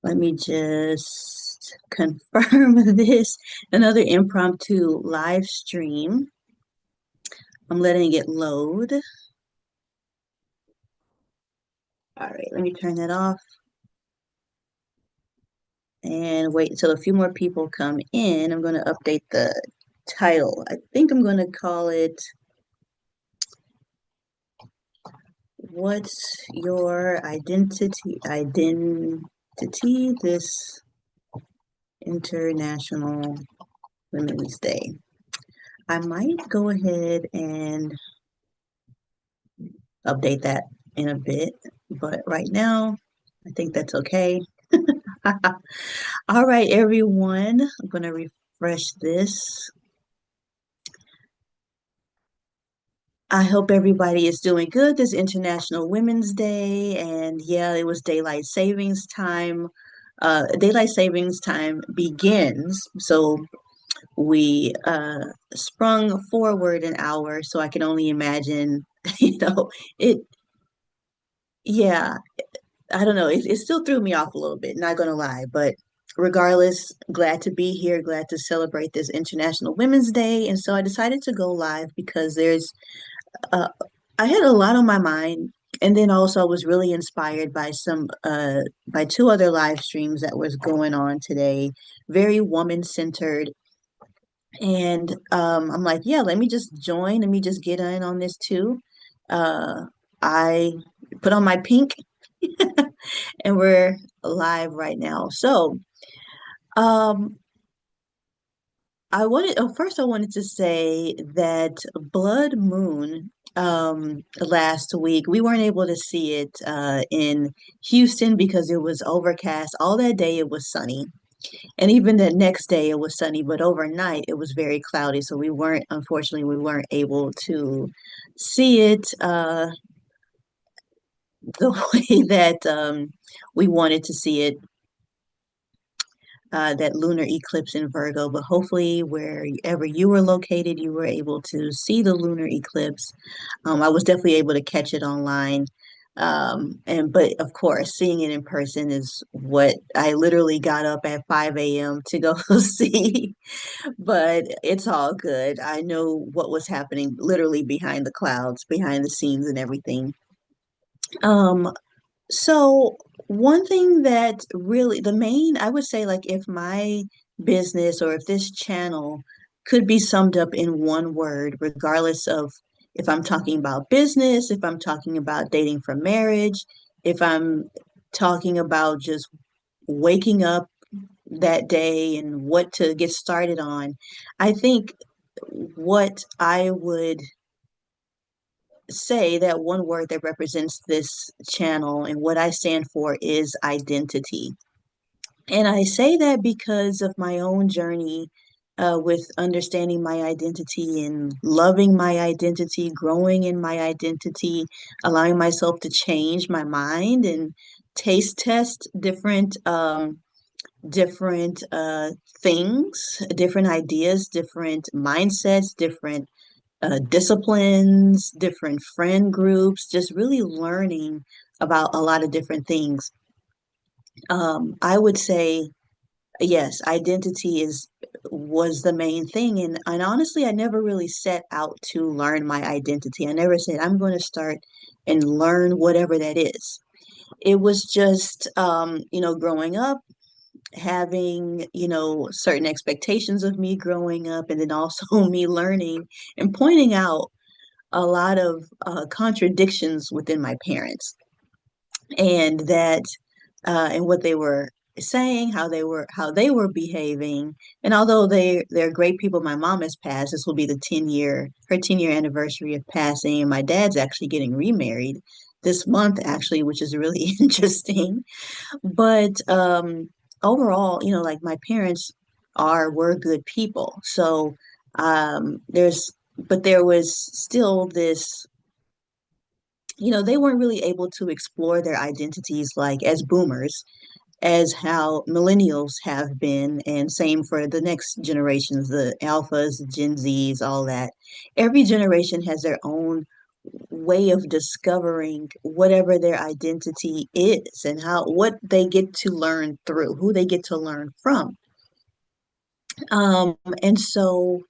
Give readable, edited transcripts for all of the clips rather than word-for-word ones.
Let me just confirm this. Another impromptu live stream. I'm letting it load. All right, let me turn that off and wait until a few more people come in. I'm going to update the title. I think I'm going to call it What's Your Identity this International Women's Day. I might go ahead and update that in a bit, but right now, I think that's okay. All right, everyone, I'm going to refresh this. I hope everybody is doing good. This International Women's Day, and yeah, it was daylight savings time. Daylight savings time begins, so we sprung forward an hour. So I can only imagine, it. Yeah, I don't know. It still threw me off a little bit, not gonna lie. But regardless, glad to be here, glad to celebrate this International Women's Day. And so I decided to go live because uh, I had a lot on my mind. And then also I was really inspired by by two other live streams that was going on today, very woman centered. And I'm like, yeah, let me just join, let me just get in on this too. Uh, I put on my pink and we're live right now. So, um, first I wanted to say that Blood Moon, last week, we weren't able to see it, in Houston because it was overcast. All that day it was sunny. And even the next day it was sunny, but overnight it was very cloudy. So unfortunately, we weren't able to see it, the way that, we wanted to see it, that lunar eclipse in Virgo, but hopefully wherever you were located, you were able to see the lunar eclipse. I was definitely able to catch it online. But of course, seeing it in person is what I literally got up at 5 a.m. to go see. But it's all good. I know what was happening literally behind the clouds, behind the scenes and everything. Um, so one thing that really the main, I would say, like if my business or if this channel could be summed up in one word, regardless of if I'm talking about business, if I'm talking about dating for marriage, if I'm talking about just waking up that day and what to get started on, I think what I would say, that one word that represents this channel and what I stand for, is identity. And I say that because of my own journey, with understanding my identity and loving my identity, growing in my identity, allowing myself to change my mind and taste test different things, different ideas, different mindsets, different disciplines, different friend groups, just really learning about a lot of different things. I would say, yes, identity is was the main thing. And honestly, I never really set out to learn my identity. I never said, I'm going to start and learn whatever that is. It was just, growing up, having, certain expectations of me growing up, and then also me learning and pointing out a lot of contradictions within my parents, and that and what they were saying, how they were behaving. And although they're great people, my mom has passed. This will be the 10-year anniversary of passing, and my dad's actually getting remarried this month, actually, which is really interesting. But overall, like my parents were good people. So there was still this, they weren't really able to explore their identities like as boomers, as how millennials have been, and same for the next generations, the alphas, Gen Zs, all that. Every generation has their own way of discovering whatever their identity is and how what they get to learn through, who they get to learn from. And so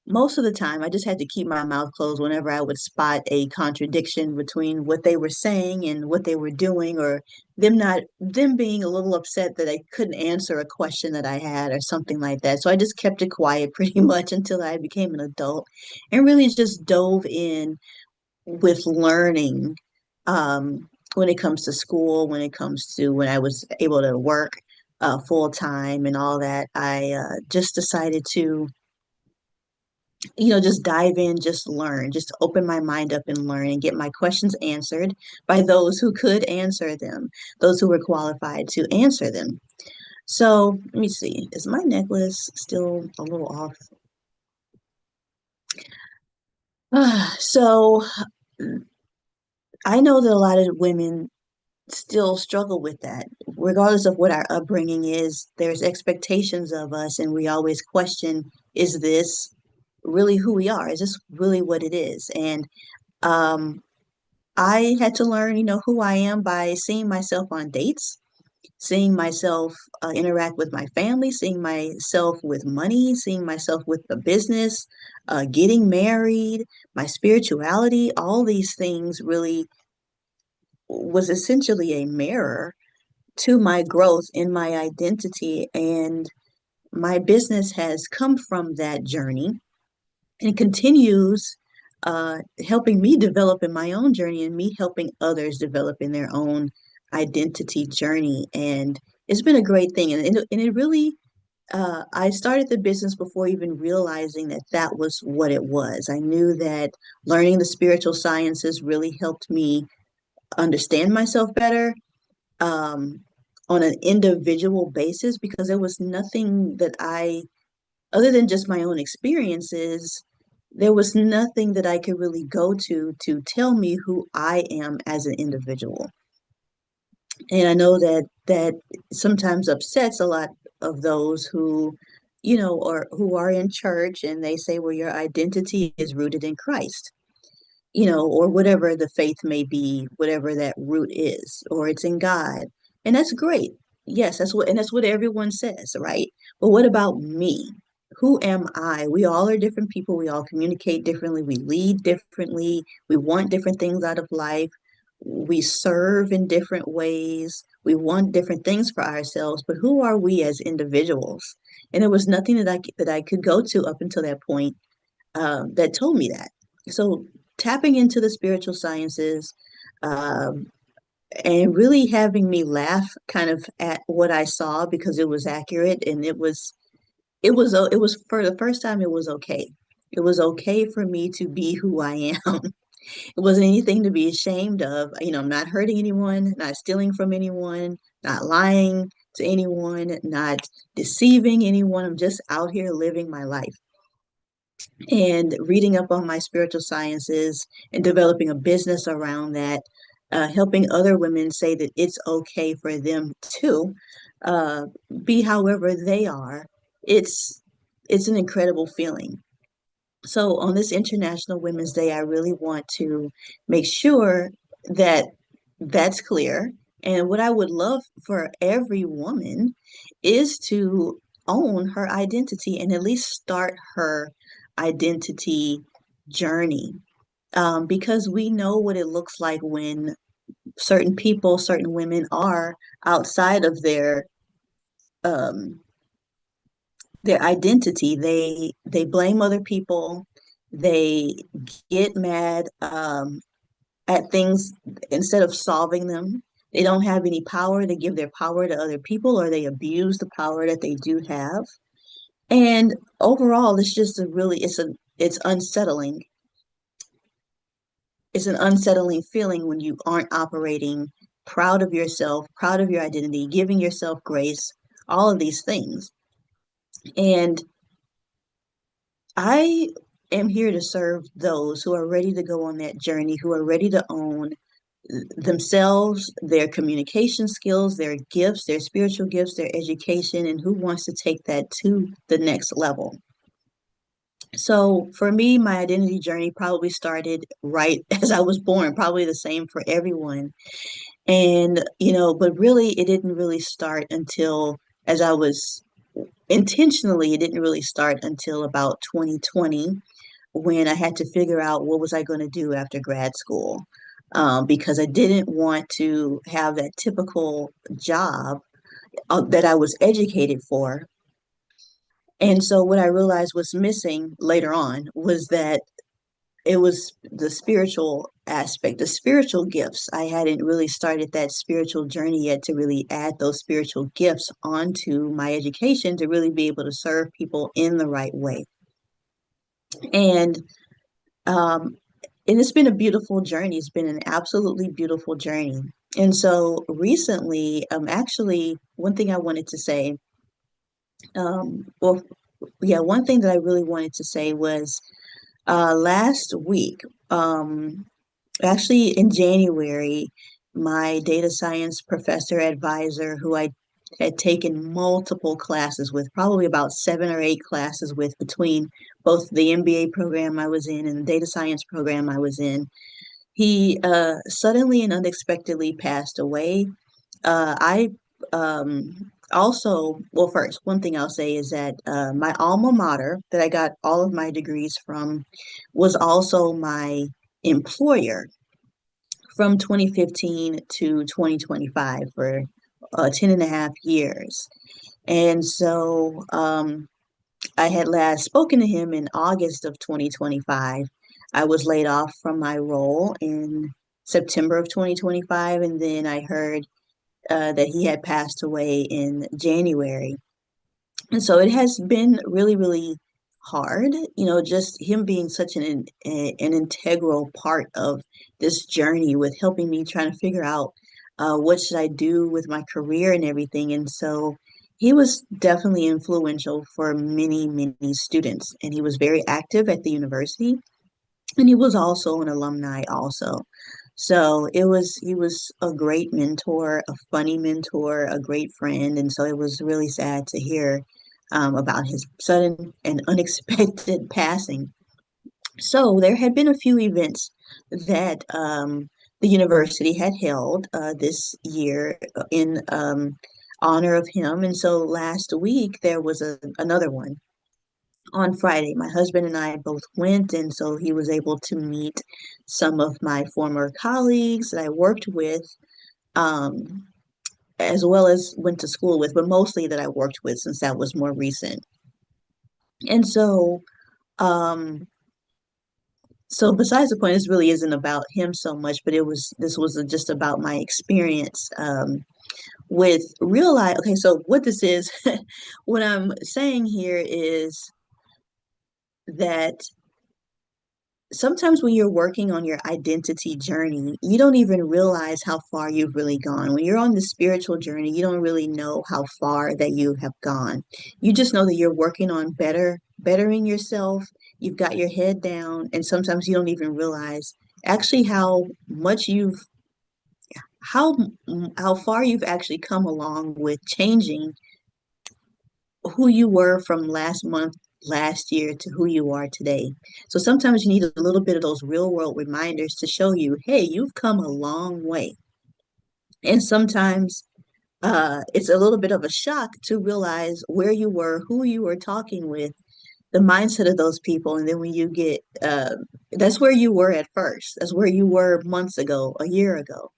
most of the time, I just had to keep my mouth closed whenever I would spot a contradiction between what they were saying and what they were doing, or them being a little upset that I couldn't answer a question that I had or something like that. So I just kept it quiet pretty much until I became an adult and really just dove in with learning when it comes to school, when it comes to when I was able to work full time and all that. I just decided to, just dive in, just learn, just open my mind up and learn and get my questions answered by those who could answer them, those who were qualified to answer them. So let me see, is my necklace still a little off? So I know that a lot of women still struggle with that. Regardless of what our upbringing is, there's expectations of us, and we always question, is this really who we are? Is this really what it is? And um, I had to learn, who I am by seeing myself on dates, seeing myself interact with my family, seeing myself with money, seeing myself with the business, getting married, my spirituality, all these things really was essentially a mirror to my growth in my identity. And my business has come from that journey and continues helping me develop in my own journey and me helping others develop in their own identity journey. And it's been a great thing. And it really, I started the business before even realizing that that was what it was. I knew that learning the spiritual sciences really helped me understand myself better, um, on an individual basis, because there was nothing that other than just my own experiences, there was nothing that I could really go to tell me who I am as an individual. And I know that that sometimes upsets a lot of those who, or who are in church and they say, well, your identity is rooted in Christ, or whatever the faith may be, whatever that root is, or it's in God. And that's great. Yes, that's what everyone says, right? But what about me? Who am I? We all are different people. We all communicate differently. We lead differently. We want different things out of life. We serve in different ways. We want different things for ourselves. But who are we as individuals? And there was nothing that I could go to up until that point that told me that. So tapping into the spiritual sciences, um, and really having me laugh kind of at what I saw because it was accurate and it was for the first time it was okay. It was okay for me to be who I am. It wasn't anything to be ashamed of. I'm not hurting anyone, not stealing from anyone, not lying to anyone, not deceiving anyone. I'm just out here living my life and reading up on my spiritual sciences and developing a business around that, helping other women say that it's okay for them to uh, be however they are. It's it's an incredible feeling. So on this International Women's Day, I really want to make sure that that's clear. And what I would love for every woman is to own her identity and at least start her identity journey. Because we know what it looks like when certain people, certain women are outside of um, their identity. They blame other people. They get mad at things instead of solving them. They don't have any power. They give their power to other people, or they abuse the power that they do have. And overall, it's just a really it's unsettling. It's an unsettling feeling when you aren't operating proud of yourself, proud of your identity, giving yourself grace, all of these things. And I am here to serve those who are ready to go on that journey, who are ready to own themselves, their communication skills, their gifts, their spiritual gifts, their education, and who wants to take that to the next level. So for me, my identity journey probably started right as I was born, probably the same for everyone. And, but really, it didn't really start until as I was intentionally, it didn't really start until about 2020 when I had to figure out what was I going to do after grad school. Because I didn't want to have that typical job that I was educated for. And so what I realized was missing later on was that it was the spiritual aspect, the spiritual gifts. I hadn't really started that spiritual journey yet to really add those spiritual gifts onto my education to really be able to serve people in the right way. And um, and it's been a beautiful journey. It's been an absolutely beautiful journey. And so recently, actually, one thing I wanted to say, well, yeah, one thing that I really wanted to say was last week, um, actually in January, my data science professor advisor, who I had taken multiple classes with, probably about 7 or 8 classes with between both the MBA program I was in and the data science program I was in, he suddenly and unexpectedly passed away. I also, well, first, one thing I'll say is that my alma mater that I got all of my degrees from was also my employer from 2015 to 2025 for 10 and a half years. And so I had last spoken to him in August of 2025. I was laid off from my role in September of 2025, and then I heard that he had passed away in January. And so it has been really, really hard, just him being such an integral part of this journey with helping me trying to figure out what should I do with my career and everything. And so he was definitely influential for many, many students, and he was very active at the university, and he was also an alumni also. So he was a great mentor, a funny mentor, a great friend, and so it was really sad to hear about his sudden and unexpected passing. So there had been a few events that the university had held this year in honor of him, and so last week there was another one on Friday. My husband and I both went, and so he was able to meet some of my former colleagues that I worked with, um, as well as went to school with, but mostly that I worked with since that was more recent. And um, so besides the point, this really isn't about him so much, but this was just about my experience with real life. Okay, so what this is, what I'm saying here is that sometimes when you're working on your identity journey, you don't even realize how far you've really gone. When you're on the spiritual journey, you don't really know how far that you have gone. You just know that you're working on bettering yourself. You've got your head down, and sometimes you don't even realize actually how much how how far you've actually come along with changing who you were from last month, last year to who you are today. So sometimes you need a little bit of those real world reminders to show you, hey, you've come a long way. And sometimes it's a little bit of a shock to realize where you were, who you were talking with, the mindset of those people. And then when you get, that's where you were at first. That's where you were months ago, a year ago.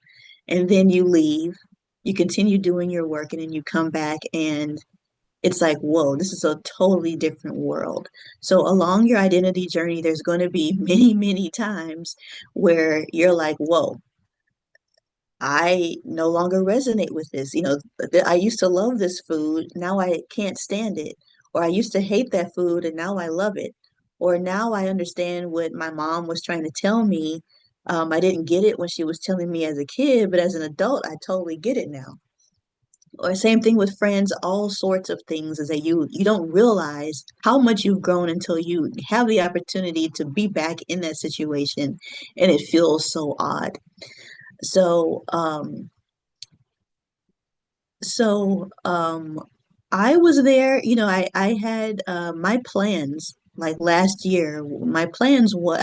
And then you leave, you continue doing your work, and then you come back and it's like, whoa, this is a totally different world. So along your identity journey, there's going to be many, many times where you're like, whoa, I no longer resonate with this. I used to love this food, now I can't stand it. Or I used to hate that food and now I love it. Or now I understand what my mom was trying to tell me. I didn't get it when she was telling me as a kid, but as an adult, I totally get it now. Or same thing with friends, all sorts of things is that you don't realize how much you've grown until you have the opportunity to be back in that situation, and it feels so odd. So so I was there, I had my plans like last year, my plans were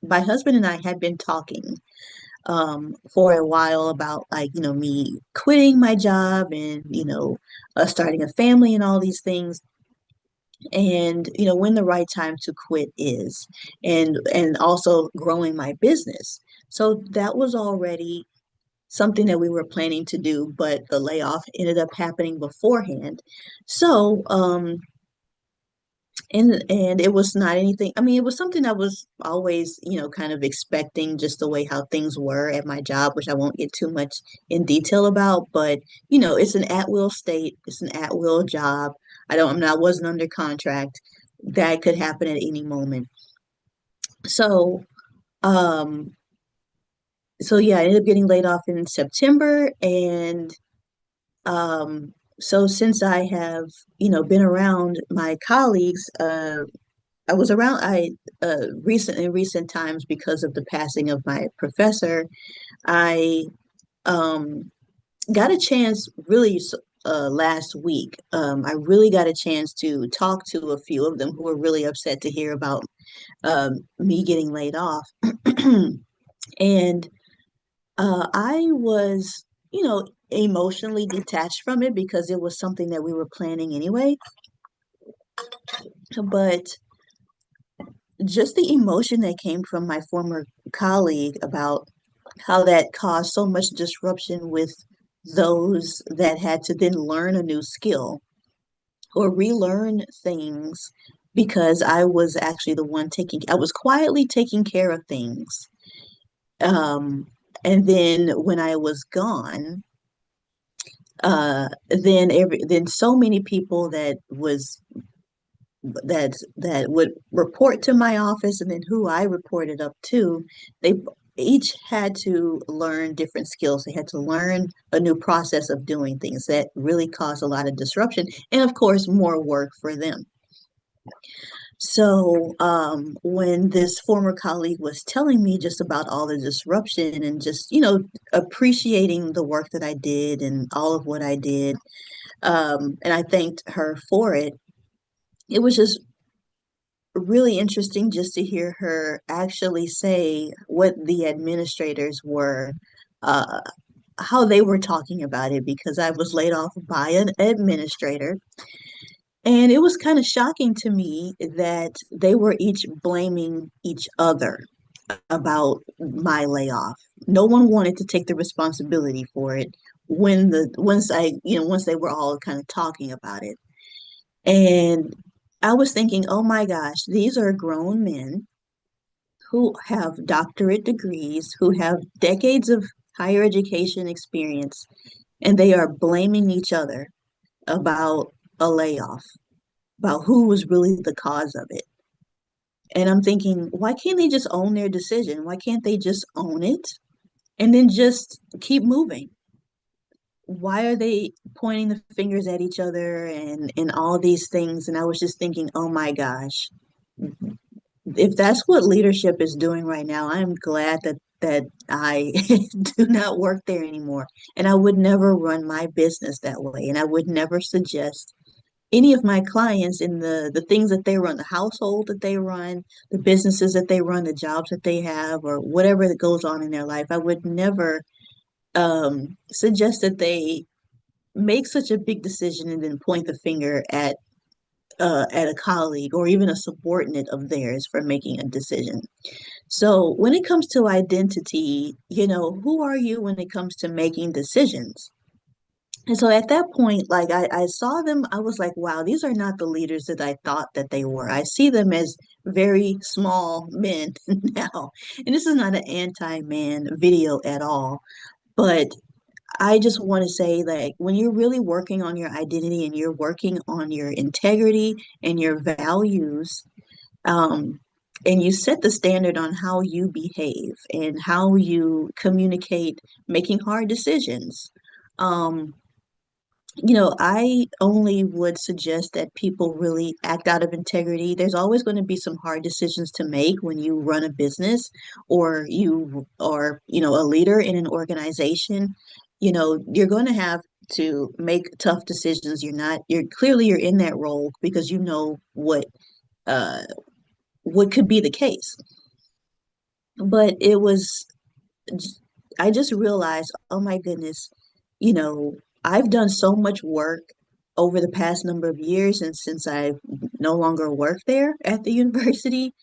my husband and I had been talking for a while about like, me quitting my job and, starting a family and all these things and when the right time to quit is and also growing my business. So that was already something that we were planning to do, but the layoff ended up happening beforehand. So and it was not anything. I mean, it was something I was always, kind of expecting, just the way how things were at my job, which I won't get too much in detail about, but it's an at-will state, it's an at-will job. I wasn't under contract. That could happen at any moment. So, um, so yeah, I ended up getting laid off in September, and so since I have, been around my colleagues, I was around I in recent times because of the passing of my professor. I um got a chance last week. I really got a chance to talk to a few of them who were really upset to hear about me getting laid off. And I was, emotionally detached from it because it was something that we were planning anyway. But just the emotion that came from my former colleague about how that caused so much disruption with those that had to then learn a new skill or relearn things because I was actually the one I was quietly taking care of things. Um, and then when I was gone, then so many people that would report to my office and then who I reported up to, they each had to learn different skills. They had to learn a new process of doing things that really caused a lot of disruption and, of course, more work for them. So, when this former colleague was telling me just about all the disruption and just, appreciating the work that I did and all of what I did, and I thanked her for it, it was just really interesting just to hear her actually say what the administrators were, uh, how they were talking about it, because I was laid off by an administrator. And it was kind of shocking to me that they were each blaming each other about my layoff. No one wanted to take the responsibility for it once they were all kind of talking about it. And I was thinking, oh my gosh, these are grown men who have doctorate degrees, who have decades of higher education experience, and they are blaming each other about a layoff, about who was really the cause of it. And I'm thinking, why can't they just own their decision? Why can't they just own it and then just keep moving? Why are they pointing the fingers at each other and all these things? And I was just thinking, oh my gosh, if that's what leadership is doing right now, I'm glad that I do not work there anymore. And I would never run my business that way. And I would never suggest any of my clients in the things that they run, the household that they run, the businesses that they run, the jobs that they have, or whatever that goes on in their life. I would never suggest that they make such a big decision and then point the finger at a colleague or even a subordinate of theirs for making a decision. So when it comes to identity, who are you when it comes to making decisions? And so at that point, like I saw them, I was like, wow, these are not the leaders that I thought that they were. I see them as very small men now. And this is not an anti-man video at all. But I just want to say, like, when you're really working on your identity and you're working on your integrity and your values, um, and you set the standard on how you behave and how you communicate, making hard decisions. Um, I only would suggest that people really act out of integrity. There's always going to be some hard decisions to make when you run a business or you are, a leader in an organization. You're going to have to make tough decisions. You're not, you're clearly you're in that role because you know what uh what could be the case. But I just realized, oh my goodness, you know, I've done so much work over the past number of years and since I no longer work there at the university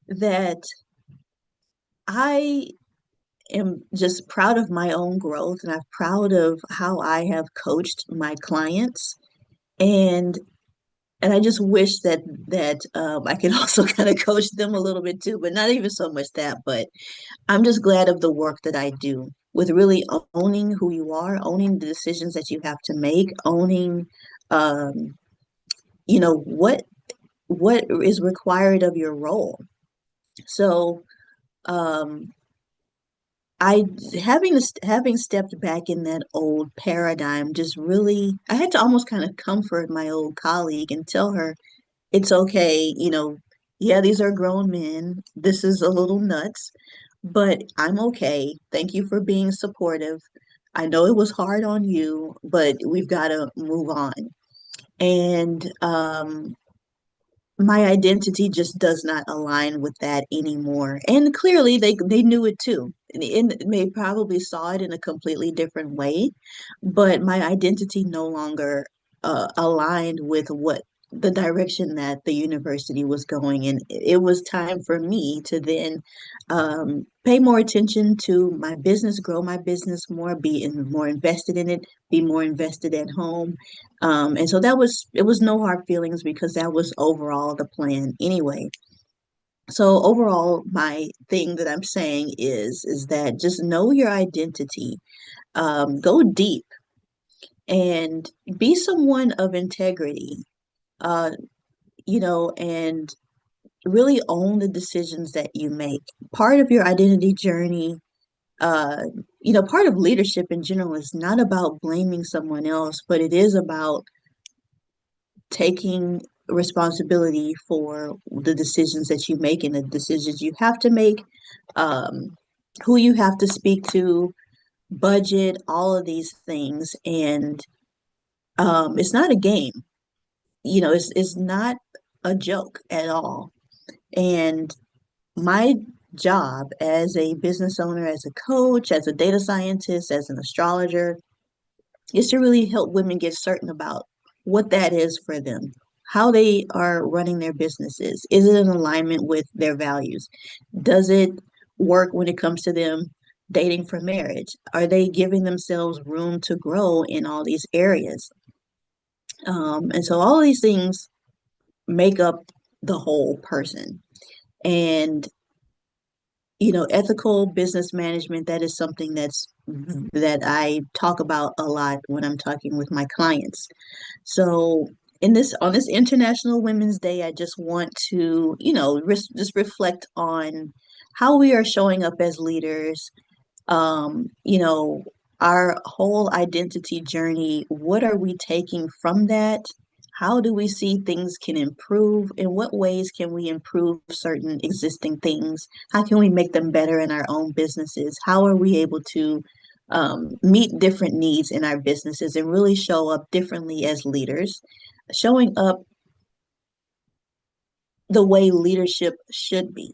that I am just proud of my own growth and I'm proud of how I have coached my clients. And and I just wish that I could also kind of coach them a little bit too, but not even so much that, but I'm just glad of the work that I do with really owning who you are, owning the decisions that you have to make, owning, um, what is required of your role. So, um, I having stepped back in that old paradigm, just really, I had to almost kind of comfort my old colleague and tell her it's okay, yeah, these are grown men. This is a little nuts, but I'm okay. Thank you for being supportive. I know it was hard on you, but we've got to move on. And my identity just does not align with that anymore. And clearly they knew it too. And they probably saw it in a completely different way, but my identity no longer aligned with what the direction that the university was going in. It was time for me to then pay more attention to my business, grow my business more, more invested in it, be more invested at home, and so it was no hard feelings because that was overall the plan anyway. So overall, my thing that I'm saying is that just know your identity, go deep and be someone of integrity, uh, and really own the decisions that you make. Part of your identity journey, uh, part of leadership in general is not about blaming someone else, but it is about taking responsibility for the decisions that you make and the decisions you have to make, um, who you have to speak to, budget, all of these things. And it's not a game, it's not a joke at all. And my job as a business owner, as a coach, as a data scientist, as an astrologer, is to really help women get certain about what that is for them, how they are running their businesses. Is it in alignment with their values? Does it work when it comes to them dating for marriage? Are they giving themselves room to grow in all these areas? And so all of these things make up the whole person. And ethical business management, that is something that I talk about a lot when I'm talking with my clients. So on this International Women's Day, I just want to, just reflect on how we are showing up as leaders, um, you know, our whole identity journey. What are we taking from that? How do we see things can improve? In what ways can we improve certain existing things? How can we make them better in our own businesses? How are we able to meet different needs in our businesses and really show up differently as leaders, showing up the way leadership should be?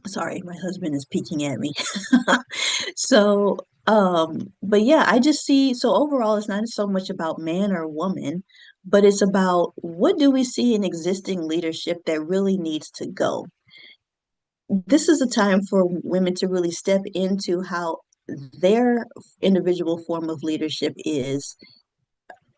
Sorry, my husband is peeking at me. So, but yeah, I just see, so overall, it's not so much about man or woman, but it's about what do we see in existing leadership that really needs to go. This is a time for women to really step into how their individual form of leadership is,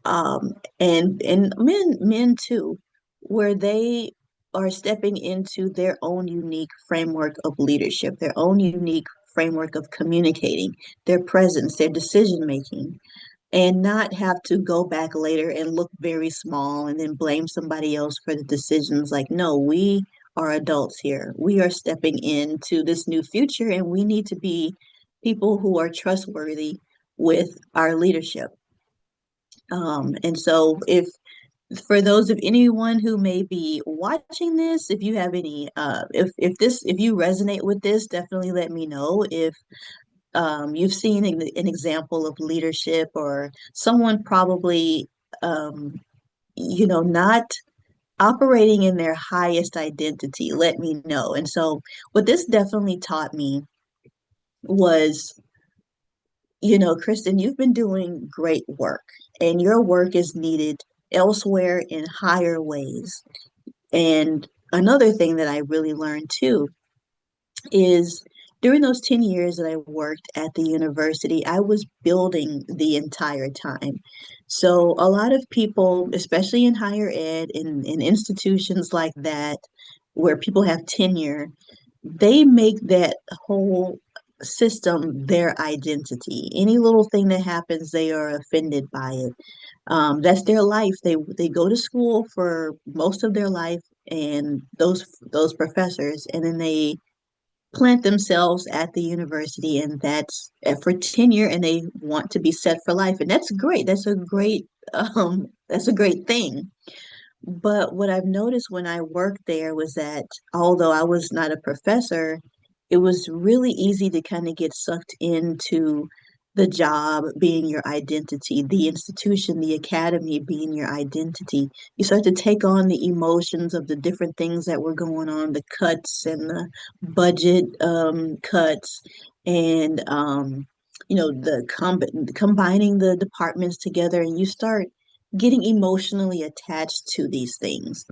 and men too, where they are stepping into their own unique framework of leadership, their own unique framework of communicating, their presence, their decision making, and not have to go back later and look very small and then blame somebody else for the decisions. Like, no, we are adults here. We are stepping into this new future, and we need to be people who are trustworthy with our leadership. And so, if for those of anyone who may be watching this, if you have any, if you resonate with this, definitely let me know. If you've seen an example of leadership or someone probably, not operating in their highest identity, let me know. And so, what this definitely taught me was, Kristen, you've been doing great work, and your work is needed elsewhere in higher ways. And another thing that I really learned too is during those 10 years that I worked at the university, I was building the entire time. So a lot of people, especially in higher ed, in institutions like that, where people have tenure, they make that whole system their identity. Any little thing that happens, they are offended by it. That's their life. They go to school for most of their life, and those professors, and then they plant themselves at the university, and that's for tenure, and they want to be set for life, and that's great. That's a great thing. But what I've noticed when I worked there was that although I was not a professor, it was really easy to kind of get sucked into the job being your identity, the institution, the academy being your identity. You start to take on the emotions of the different things that were going on, the cuts and the budget cuts, and combining the departments together, and you start getting emotionally attached to these things.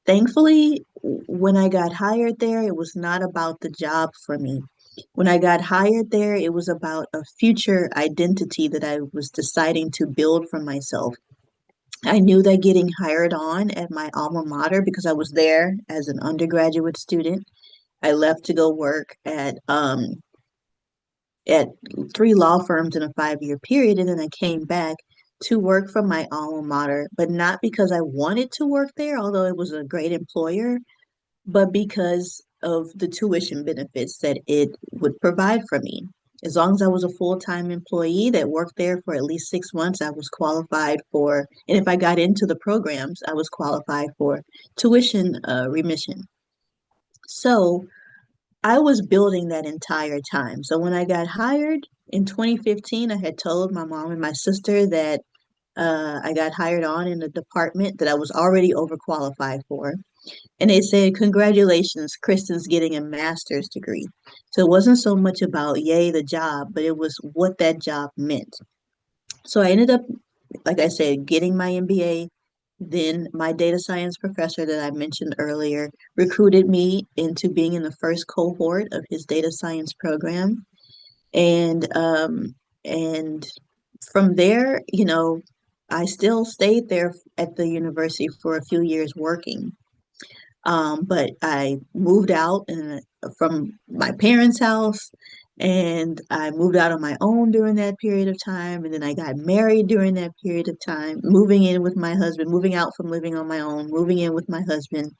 Thankfully, when I got hired there, it was not about the job for me. When I got hired there, it was about a future identity that I was deciding to build for myself. I knew that getting hired on at my alma mater, because I was there as an undergraduate student, I left to go work at three law firms in a 5-year period, and then I came back to work for my alma mater, but not because I wanted to work there, although it was a great employer, but because of the tuition benefits that it would provide for me. As long as I was a full-time employee that worked there for at least 6 months, I was qualified for, and if I got into the programs, I was qualified for tuition remission. So I was building that entire time. So when I got hired in 2015, I had told my mom and my sister that I got hired on in a department that I was already overqualified for. And they said, "Congratulations, Kristen's getting a master's degree." So it wasn't so much about, yay, the job, but it was what that job meant. So I ended up, like I said, getting my MBA. Then my data science professor that I mentioned earlier recruited me into being in the first cohort of his data science program. And from there, I still stayed there at the university for a few years working. But I moved out from my parents' house, and I moved out on my own during that period of time. And then I got married during that period of time, moving in with my husband, moving out from living on my own, moving in with my husband.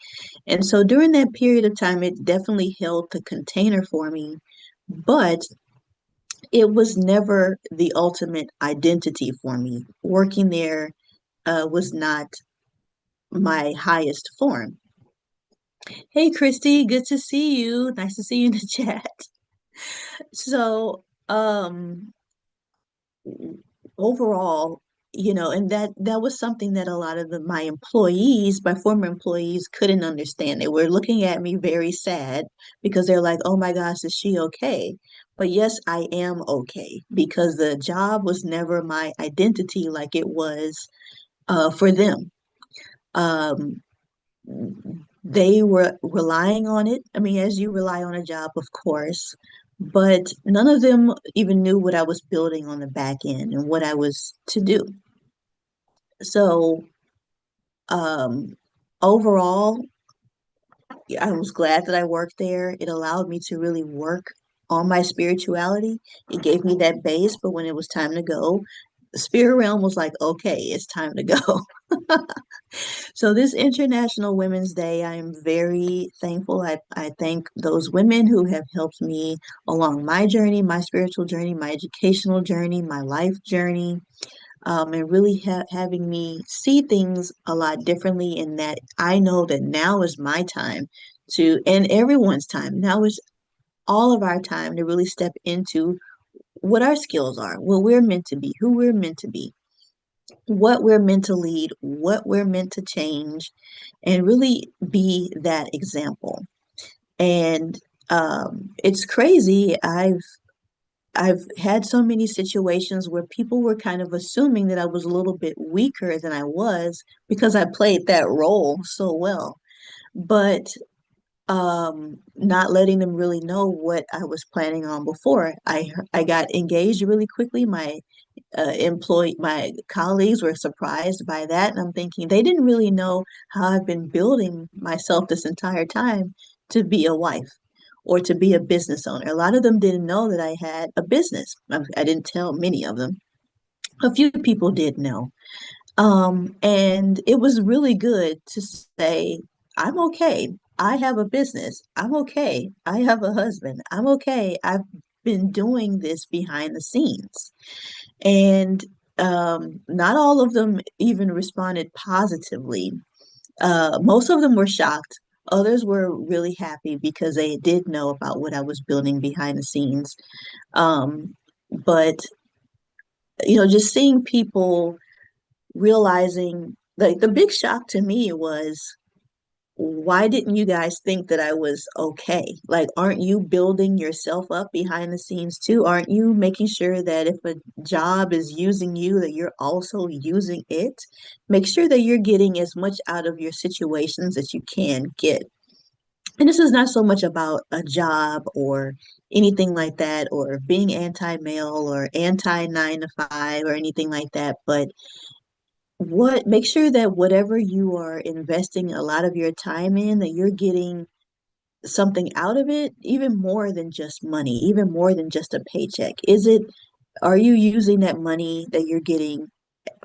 And so during that period of time, it definitely held the container for me, but it was never the ultimate identity for me. Working there was not my highest form. Hey, Christy, good to see you. Nice to see you in the chat. So, overall, and that was something that a lot of my employees, my former employees, couldn't understand. They were looking at me very sad because they're like, "Oh my gosh, is she okay?" But yes, I am okay because the job was never my identity like it was for them. Um, they were relying on it. I mean, as you rely on a job, of course, but none of them even knew what I was building on the back end and what I was to do. So, um, overall, I was glad that I worked there. It allowed me to really work on my spirituality. It gave me that base, but when it was time to go, the spirit realm was like, okay, it's time to go. So this International Women's Day, I am very thankful. I thank those women who have helped me along my journey, my spiritual journey, my educational journey, my life journey, and really having me see things a lot differently. In that I know that now is my time and everyone's time. Now is all of our time to really step into what our skills are, what we're meant to be, who we're meant to be. what we're meant to lead, what we're meant to change, and really be that example. And it's crazy. I've had so many situations where people were kind of assuming that I was a little bit weaker than I was because I played that role so well. But not letting them really know what I was planning on before. I got engaged really quickly. My colleagues were surprised by that, and I'm thinking they didn't really know how I've been building myself this entire time to be a wife or to be a business owner. A lot of them didn't know that I had a business. I didn't tell many of them. A few people did know. And it was really good to say, I'm okay. I have a business. I'm okay. I have a husband. I'm okay. I've been doing this behind the scenes. And not all of them even responded positively. Most of them were shocked. Others were really happy because they did know about what I was building behind the scenes. But, just seeing people realizing, like, the big shock to me was, why didn't you guys think that I was okay? Like, aren't you building yourself up behind the scenes too? Aren't you making sure that if a job is using you, that you're also using it? Make sure that you're getting as much out of your situations as you can get. And this is not so much about a job or anything like that, or being anti-male or anti 9 to 5 or anything like that, but make sure that whatever you are investing a lot of your time in, that you're getting something out of it, even more than just money, even more than just a paycheck. Are you using that money that you're getting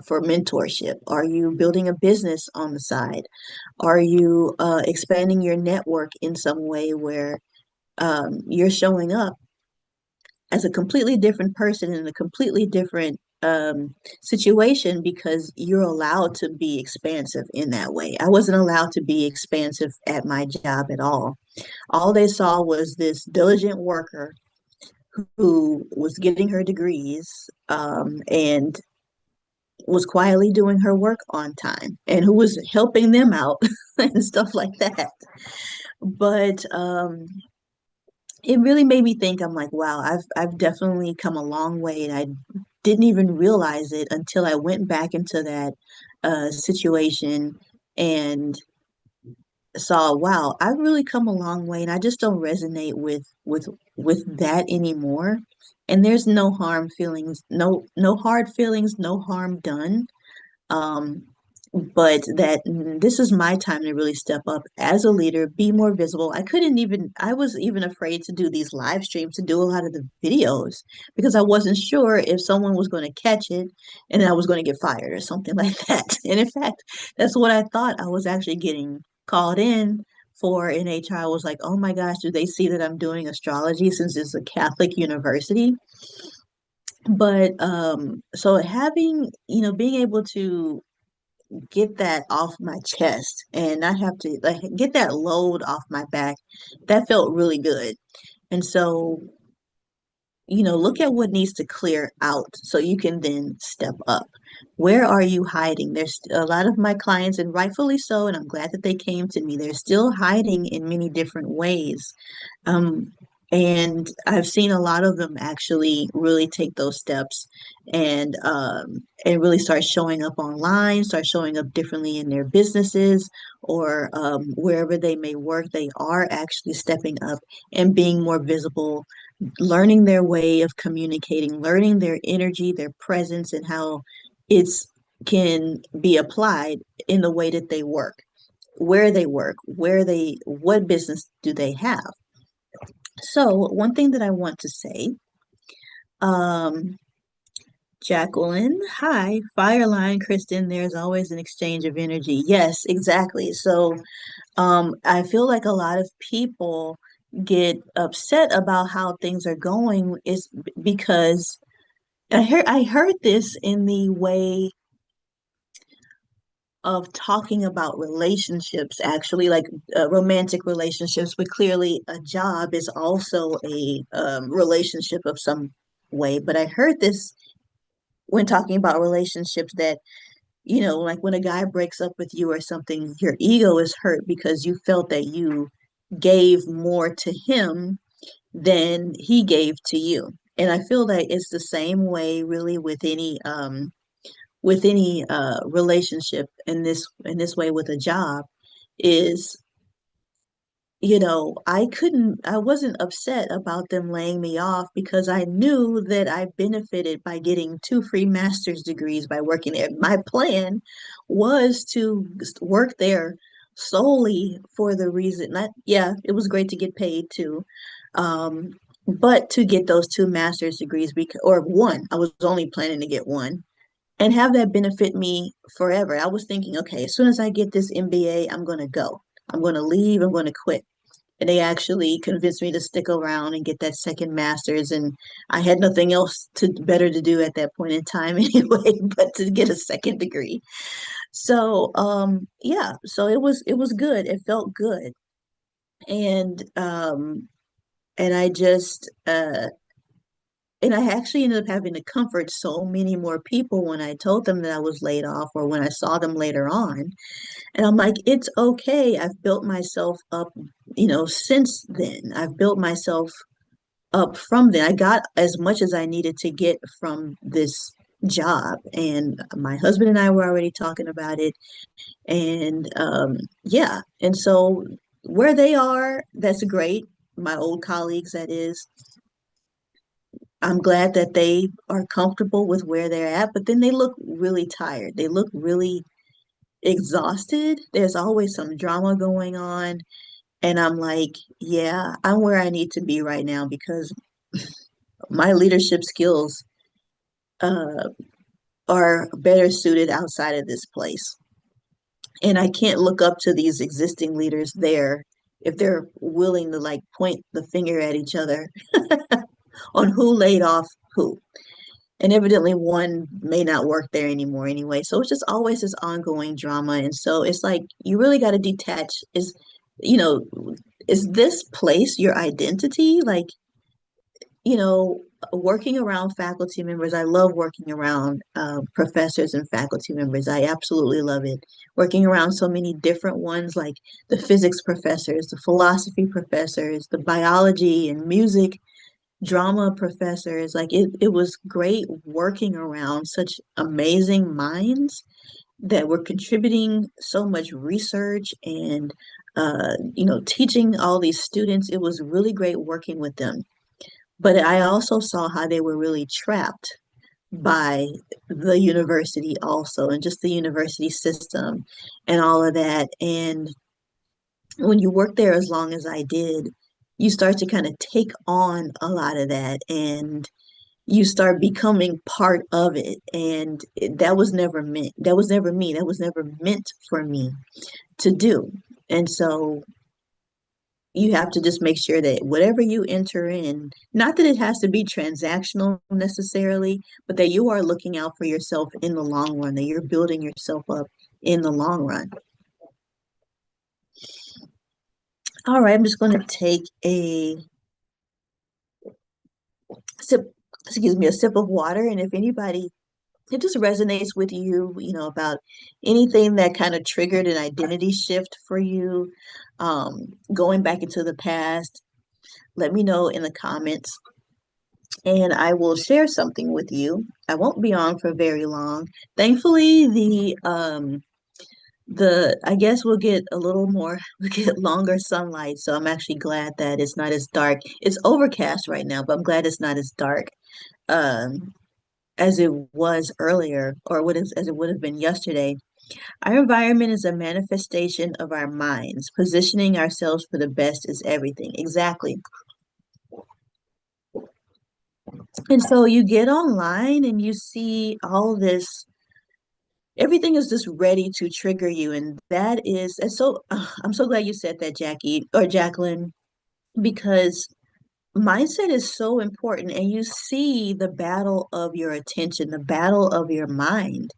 for mentorship? Are you building a business on the side? Are you expanding your network in some way where you're showing up as a completely different person in a completely different situation because you're allowed to be expansive in that way? I wasn't allowed to be expansive at my job at all. All they saw was this diligent worker who was getting her degrees, and was quietly doing her work on time and who was helping them out and stuff like that. But it really made me think. I'm like, wow, I've definitely come a long way, and I didn't even realize it until I went back into that situation and saw, wow, I've really come a long way, and I just don't resonate with that anymore. And there's no harm feelings, no hard feelings, no harm done. um, but that this is my time to really step up as a leader, be more visible. I was even afraid to do these live streams, to do a lot of the videos, because I wasn't sure if someone was going to catch it and I was going to get fired or something like that. And in fact, that's what I thought I was actually getting called in for in HR. I was like, oh my gosh, do they see that I'm doing astrology since it's a Catholic university? But so having, being able to get that off my chest and not have to, like, get that load off my back, that felt really good. And so, look at what needs to clear out so you can then step up. Where are you hiding? There's a lot of my clients, and rightfully so, and I'm glad that they came to me. They're still hiding in many different ways. Um, and I've seen a lot of them actually really take those steps and really start showing up online, start showing up differently in their businesses, or wherever they may work. They are actually stepping up and being more visible, learning their way of communicating, learning their energy, their presence, and how it's can be applied in the way that they work, what business do they have. So one thing that I want to say, um, Jacqueline, hi, Fireline, Kristen, there's always an exchange of energy. Yes, exactly. So I feel like a lot of people get upset about how things are going is because I heard this in the way of talking about relationships, actually, like romantic relationships, but clearly a job is also a relationship of some way. But I heard this when talking about relationships that, like when a guy breaks up with you or something, your ego is hurt because you felt that you gave more to him than he gave to you. And I feel that it's the same way really with any relationship in this way with a job is, I wasn't upset about them laying me off because I knew that I benefited by getting two free master's degrees by working there. My plan was to work there solely for the reason that, yeah, it was great to get paid too. Um, but to get those two master's degrees, because, or one, I was only planning to get one and have that benefit me forever. I was thinking, okay, as soon as I get this MBA, I'm going to go. I'm going to leave. I'm going to quit. And they actually convinced me to stick around and get that second master's. And I had nothing else to better to do at that point in time anyway, but to get a second degree. So yeah, so it was good. It felt good. And and I just and I actually ended up having to comfort so many more people when I told them that I was laid off or when I saw them later on. And I'm like, it's okay. I've built myself up, since then. I've built myself up from then. I got as much as I needed to get from this job. And my husband and I were already talking about it. And yeah. And so where they are, that's great. My old colleagues, that is. I'm glad that they are comfortable with where they're at, but then they look really tired. They look really exhausted. There's always some drama going on. And I'm like, yeah, I'm where I need to be right now because my leadership skills uh, are better suited outside of this place. And I can't look up to these existing leaders there if they're willing to like point the finger at each other on who laid off who. And evidently one may not work there anymore anyway. So it's just always this ongoing drama. And so it's like you really got to detach. You know, is this place your identity? Like, you know, working around faculty members, I love working around professors and faculty members. I absolutely love it. Working around so many different ones, like the physics professors, the philosophy professors, the biology and music drama professors. Like it was great working around such amazing minds that were contributing so much research and teaching all these students. It was really great working with them. But I also saw how they were really trapped by the university also and just the university system and all of that. And when you work there as long as I did, you start to kind of take on a lot of that and you start becoming part of it. And that was never meant, that was never me, that was never meant for me to do. And so you have to just make sure that whatever you enter in, not that it has to be transactional necessarily, but that you are looking out for yourself in the long run, that you're building yourself up in the long run. All right, I'm just going to take a sip, excuse me, a sip of water. And if anybody, it just resonates with you, about anything that kind of triggered an identity shift for you, going back into the past, let me know in the comments and I will share something with you. I won't be on for very long. Thankfully, the I guess we'll get a little more we'll get longer sunlight, so I'm actually glad that it's not as dark. It's overcast right now, but I'm glad it's not as dark um as it was earlier or as it would have been yesterday. Our environment is a manifestation of our minds. Positioning ourselves for the best is everything. Exactly. And so you get online and you see all this, everything is just ready to trigger you. And that is, and so I'm so glad you said that, Jackie or Jacqueline, because mindset is so important. And you see the battle of your attention, the battle of your mind.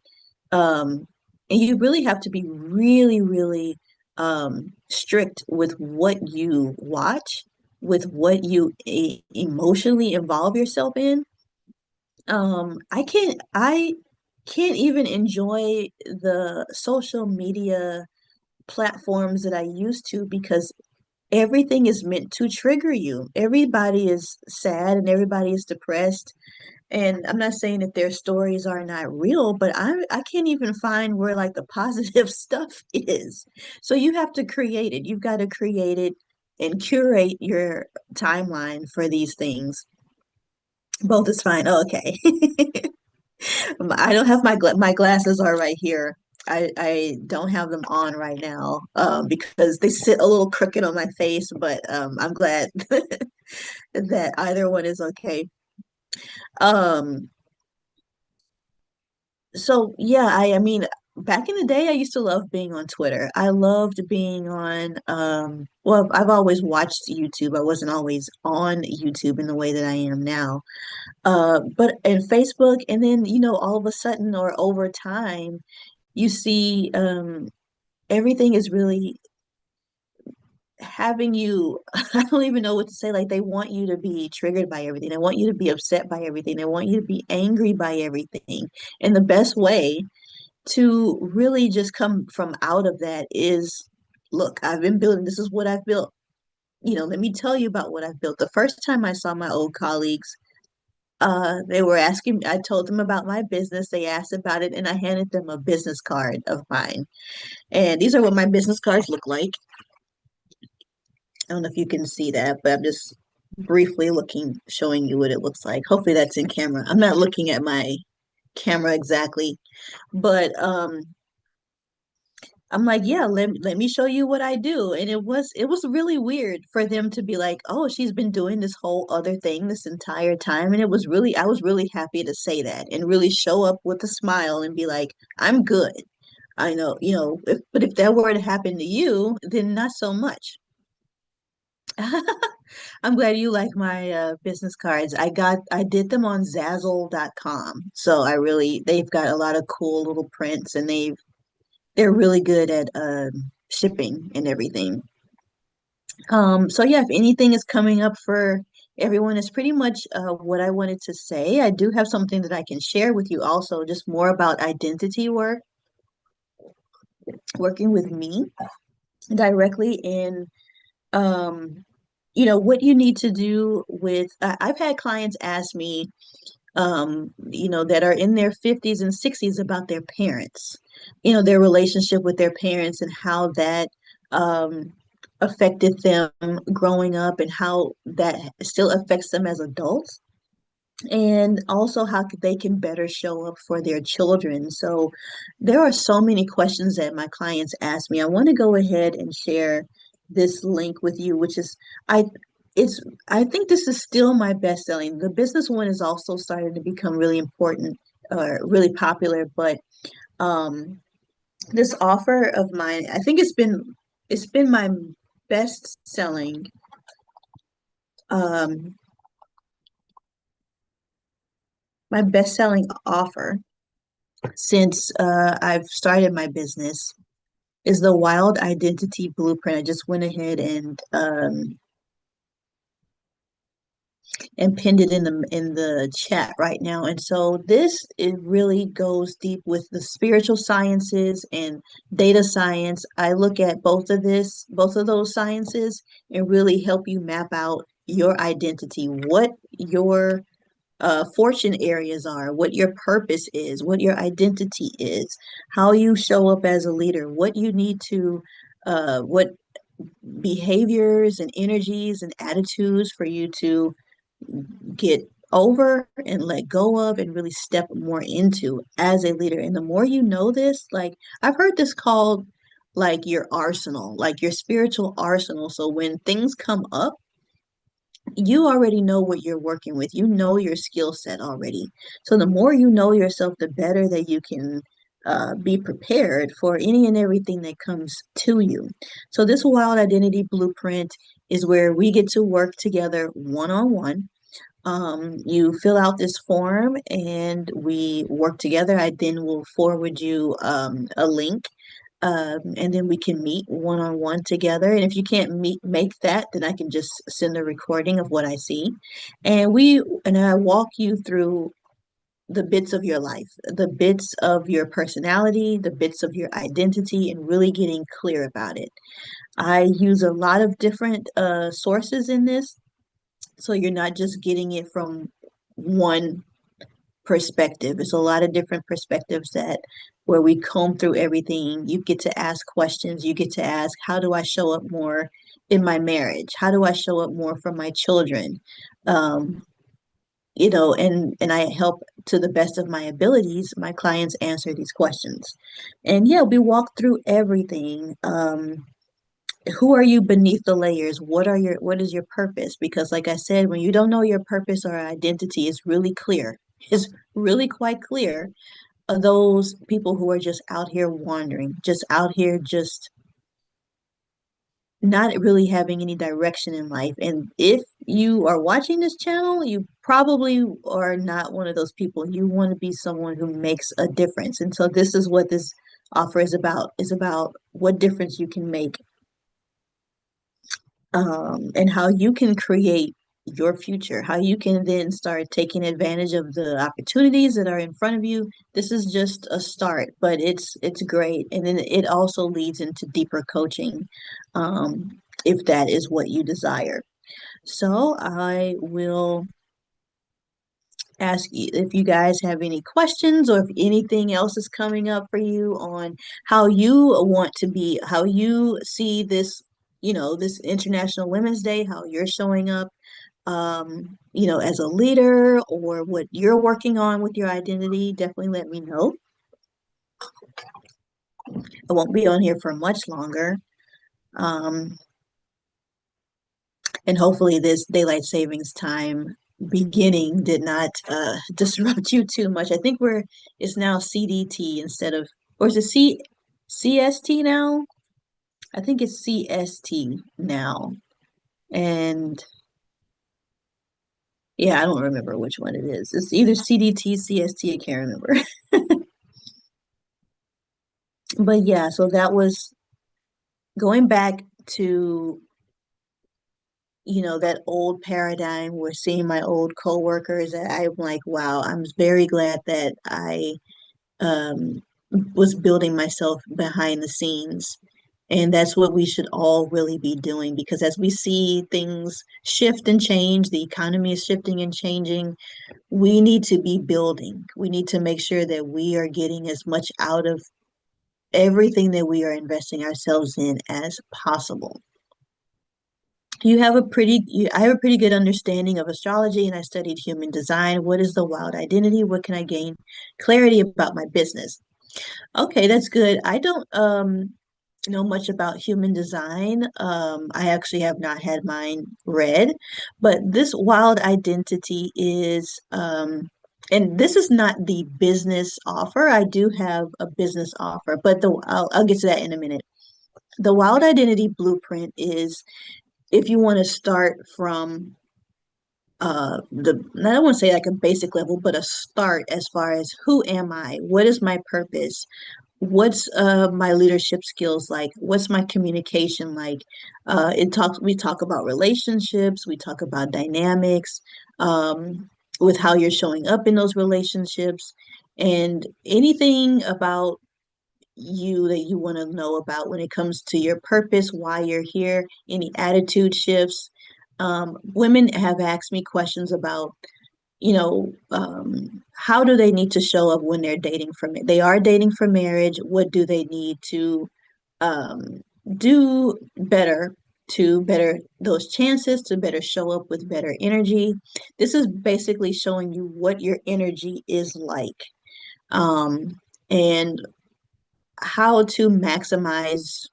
Um, and you really have to be really, really strict with what you watch, with what you emotionally involve yourself in, I can't even enjoy the social media platforms that I used to because everything is meant to trigger you. Everybody is sad and everybody is depressed. And I'm not saying that their stories are not real, but I can't even find where like the positive stuff is. So you have to create it. You've got to create it and curate your timeline for these things. Both is fine. Oh, okay. I don't have my glasses are right here. I don't have them on right now because they sit a little crooked on my face, but I'm glad that either one is okay. Um, so yeah, I mean, back in the day, I used to love being on Twitter. I loved being on, well, I've always watched YouTube. I wasn't always on YouTube in the way that I am now. But in Facebook, and then, all of a sudden or over time, you see, everything is really having you, I don't even know what to say. Like they want you to be triggered by everything. They want you to be upset by everything. They want you to be angry by everything. And the best way to really just come from out of that is, look, I've been building, this is what I've built. Let me tell you about what I've built. The first time I saw my old colleagues, they were asking, I told them about my business. They asked about it, and I handed them a business card of mine. And these are what my business cards look like. I don't know if you can see that, but I'm just briefly looking, showing you what it looks like. Hopefully that's in camera. I'm not looking at my camera exactly, but I'm like, yeah, let me show you what I do. And it was really weird for them to be like, oh, she's been doing this whole other thing this entire time. And I was really happy to say that and really show up with a smile and be like, I'm good. I know, but if that were to happen to you, then not so much. I'm glad you like my business cards. I did them on Zazzle.com. So they've got a lot of cool little prints and they're really good at shipping and everything. So yeah, if anything is coming up for everyone, it's pretty much what I wanted to say. I do have something that I can share with you also, just more about identity work, working with me directly in what you need to do with I've had clients ask me that are in their 50s and 60s about their parents, their relationship with their parents and how that um, affected them growing up and how that still affects them as adults. And also how they can better show up for their children. So there are so many questions that my clients ask me. I want to go ahead and share this link with you, which is I it's I think this is still my best selling. The business one is also starting to become really important or really popular, but um this offer of mine, I think it's been best selling um my best selling offer since I've started my business is the Wild Identity Blueprint. I just went ahead and pinned it in the chat right now. And so this it really goes deep with the spiritual sciences and data science. I look at both of those sciences, and really help you map out your identity, what your fortune areas are, what your purpose is, what your identity is, how you show up as a leader, what you need to, what behaviors and energies and attitudes for you to get over and let go of and really step more into as a leader. And the more you know this, like I've heard this called like your arsenal, like your spiritual arsenal. So when things come up, you already know what you're working with. You know your skill set already. So the more you know yourself, the better that you can be prepared for any and everything that comes to you. So this Wild Identity Blueprint is where we get to work together one on one. You fill out this form and we work together. I then will forward you a link, and then we can meet one on one together. And if you can't make that, then I can just send a recording of what I see, and I walk you through. the bits of your life, the bits of your personality, the bits of your identity, and really getting clear about it. I use a lot of different sources in this, so you're not just getting it from one perspective. It's a lot of different perspectives that where we comb through everything. You get to ask questions. You get to ask, how do I show up more in my marriage? How do I show up more for my children? Um, and I help to the best of my abilities, my clients answer these questions. And yeah, we walk through everything. Who are you beneath the layers? What is your purpose? Because like I said, when you don't know your purpose or identity, it's really clear. It's really quite clear of those people who are just out here wandering, just out here just not really having any direction in life. And if you are watching this channel, you probably are not one of those people. You want to be someone who makes a difference. And so this is what this offer is about what difference you can make, and how you can create your future, how you can then start taking advantage of the opportunities that are in front of you. This is just a start, but it's great. And then it also leads into deeper coaching, if that is what you desire. So I will ask you if you guys have any questions or if anything else is coming up for you on how you want to be, how you see this, this International Women's Day, how you're showing up, as a leader or what you're working on with your identity. Definitely let me know. I won't be on here for much longer. Um, and hopefully this daylight savings time beginning did not disrupt you too much. I think it's now CDT instead of, or is it CST now? I think it's CST now. And yeah, I don't remember which one it is. It's either CDT, CST, I can't remember. But yeah, so that was going back to, that old paradigm. We're seeing my old coworkers. I'm like, wow, I'm very glad that I um, was building myself behind the scenes. And that's what we should all really be doing, because as we see things shift and change, the economy is shifting and changing, we need to be building. We need to make sure that we are getting as much out of everything that we are investing ourselves in as possible. I have a pretty good understanding of astrology, and I studied human design. What is the wild identity? What can I gain clarity about my business? Okay, that's good. I don't know much about human design. I actually have not had mine read, but this wild identity is, and this is not the business offer. I do have a business offer, but I'll get to that in a minute. The wild identity blueprint is if you want to start from I don't want to say like a basic level, but a start as far as who am I? What is my purpose? What's my leadership skills like? What's my communication like? We talk about relationships, we talk about dynamics, with how you're showing up in those relationships, and anything about you that you want to know about when it comes to your purpose, why you're here, any attitude shifts. Women have asked me questions about, how do they need to show up when they're dating they are dating for marriage. What do they need to um, do better to better those chances, to better show up with better energy? This is basically showing you what your energy is like, and how to maximize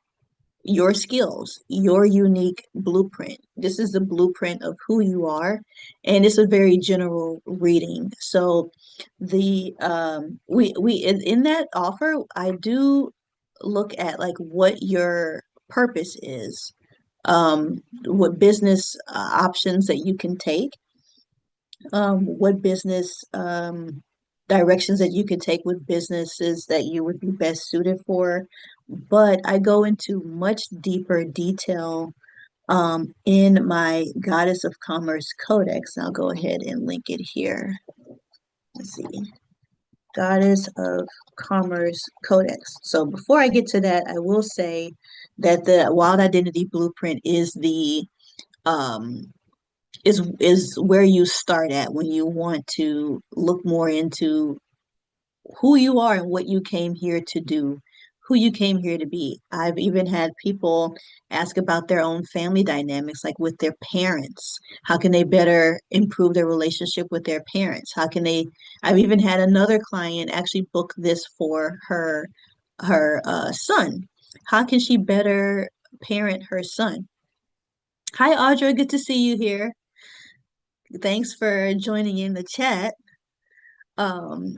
your skills, your unique blueprint. This is the blueprint of who you are, and it's a very general reading. So we in that offer, I do look at like what your purpose is, what business options that you can take, what business directions that you could take with businesses that you would be best suited for. But I go into much deeper detail in my Goddess of Commerce Codex. I'll go ahead and link it here. Let's see. Goddess of Commerce Codex. So before I get to that, I will say that the Wild Identity Blueprint is the um is where you start at when you want to look more into who you are and what you came here to do, who you came here to be. I've even had people ask about their own family dynamics, like with their parents. How can they better improve their relationship with their parents? I've even had another client actually book this for her son. How can she better parent her son? Hi, Audra. Good to see you here. Thanks for joining in the chat.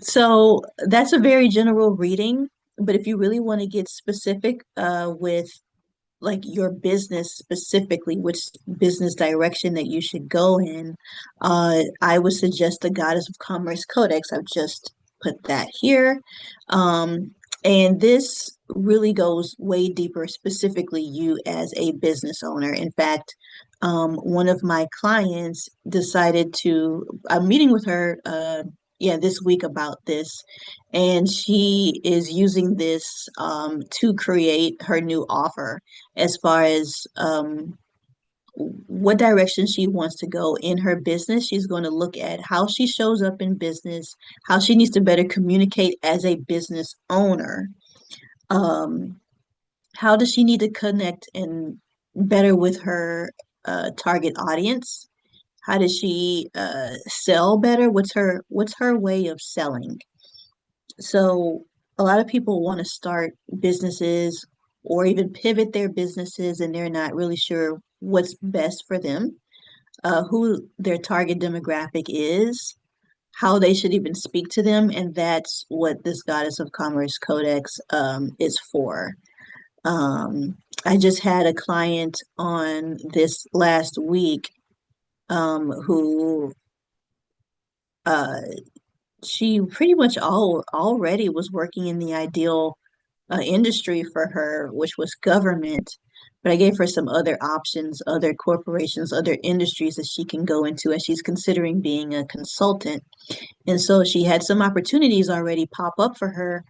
So that's a very general reading, but if you really want to get specific with like your business specifically, which business direction that you should go in, I would suggest the Goddess of Commerce Codex. I've just put that here. And this really goes way deeper, specifically you as a business owner. In fact, one of my clients decided to, I'm meeting with her, yeah, this week about this, and she is using this to create her new offer as far as what direction she wants to go in her business. She's going to look at how she shows up in business, how she needs to better communicate as a business owner. Um, how does she need to connect and better with her target audience? How does she sell better? What's her way of selling? So a lot of people want to start businesses or even pivot their businesses, and they're not really sure what's best for them, who their target demographic is, how they should even speak to them, and that's what this Goddess of Commerce Codex is for. I just had a client on this last week who uh, she pretty much already was working in the ideal industry for her, which was government. But I gave her some other options, other corporations, other industries that she can go into, and she's considering being a consultant. And so she had some opportunities already pop up for her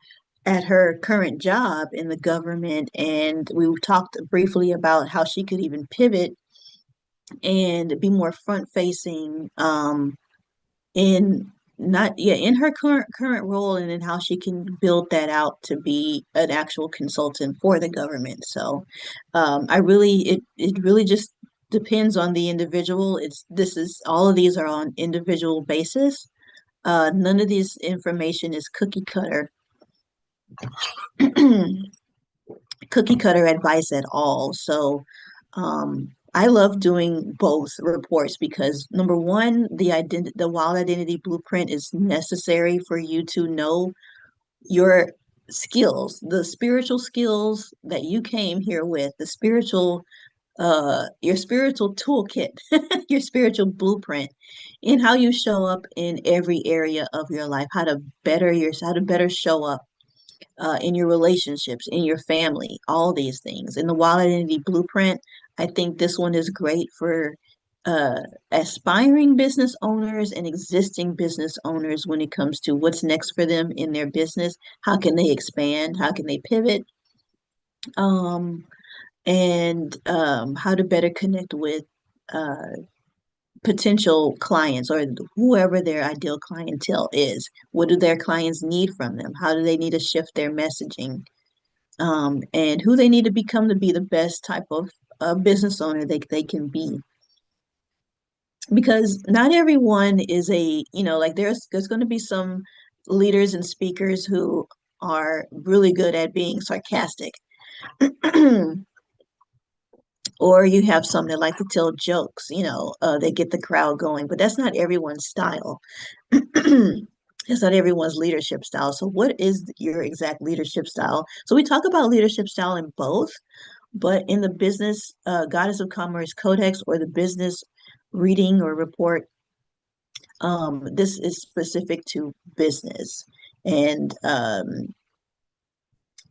at her current job in the government. And we talked briefly about how she could even pivot and be more front facing in not yeah in her current role, and in how she can build that out to be an actual consultant for the government. So I really it really just depends on the individual. It's this is all of these are on individual basis. None of this information is cookie cutter cookie cutter advice at all. So I love doing both reports because number one, the Wild Identity Blueprint is necessary for you to know your skills, the spiritual skills that you came here with, the spiritual your spiritual toolkit, your spiritual blueprint, in how you show up in every area of your life, how to better show up in your relationships, in your family, all these things. In the Wild Identity Blueprint, I think this one is great for uh, aspiring business owners and existing business owners when it comes to what's next for them in their business. How can they expand? How can they pivot? Um, and how to better connect with uh, potential clients or whoever their ideal clientele is. What do their clients need from them? How do they need to shift their messaging? And who they need to become to be the best type of business owner they can be. Because not everyone is like there's going to be some leaders and speakers who are really good at being sarcastic. Or you have some that like to tell jokes, they get the crowd going, but that's not everyone's style. It's not everyone's leadership style. So, what is your exact leadership style? So, we talk about leadership style in both, but in the business Goddess of Commerce Codex or the business reading or report, this is specific to business. And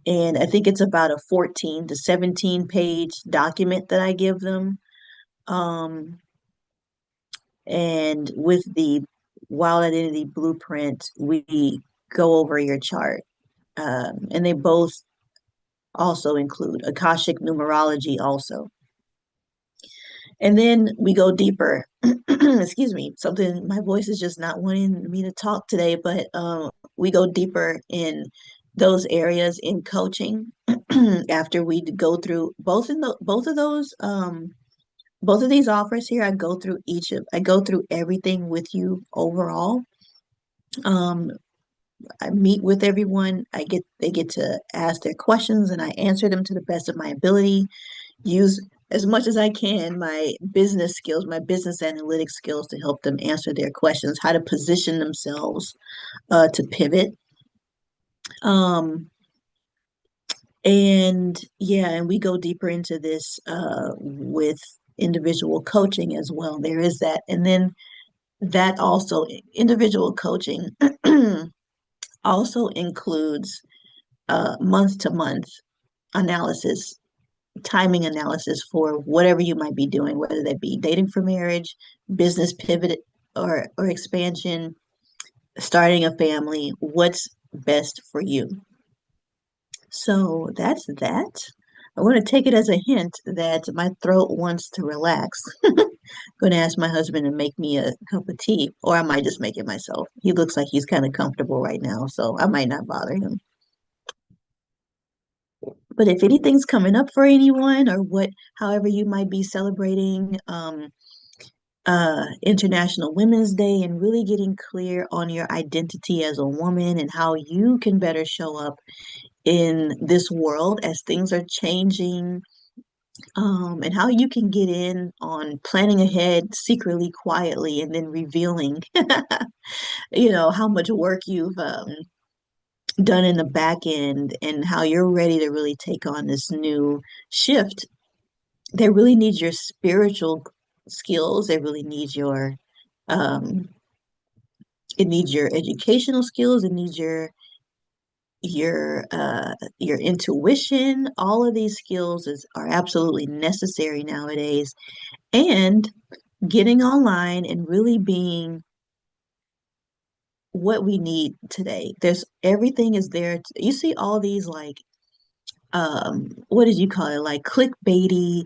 and I think it's about a 14 to 17 page document that I give them. Um, and with the Wild Identity Blueprint, we go over your chart. And they both also include Akashic numerology also. And then we go deeper. Excuse me, something, my voice is just not wanting me to talk today, but we go deeper in those areas in coaching after we go through both of those both of these offers here. I go through everything with you overall. Um, I meet with everyone. They get to ask their questions and I answer them to the best of my ability. Use as much as I can my business skills, my business analytics skills to help them answer their questions, how to position themselves to pivot. Um, and yeah, and we go deeper into this with individual coaching as well. There is that. And then that also, individual coaching also includes month to month analysis, timing analysis for whatever you might be doing, whether that be dating for marriage, business pivot or expansion, starting a family, what's best for you. So that's that. I want to take it as a hint that my throat wants to relax. Going to ask my husband to make me a cup of tea, or I might just make it myself. He looks like he's kind of comfortable right now, so I might not bother him. But if anything's coming up for anyone, or however you might be celebrating International Women's Day and really getting clear on your identity as a woman and how you can better show up in this world as things are changing, and how you can get in on planning ahead secretly, quietly, and then revealing, how much work you've done in the back end and how you're ready to really take on this new shift. They really need your spiritual skills. They really need um, it needs your educational skills. It needs your intuition. All of these skills are absolutely necessary nowadays. And getting online and really being what we need today. There's everything is there. You see all these like what did you call it? Like clickbaity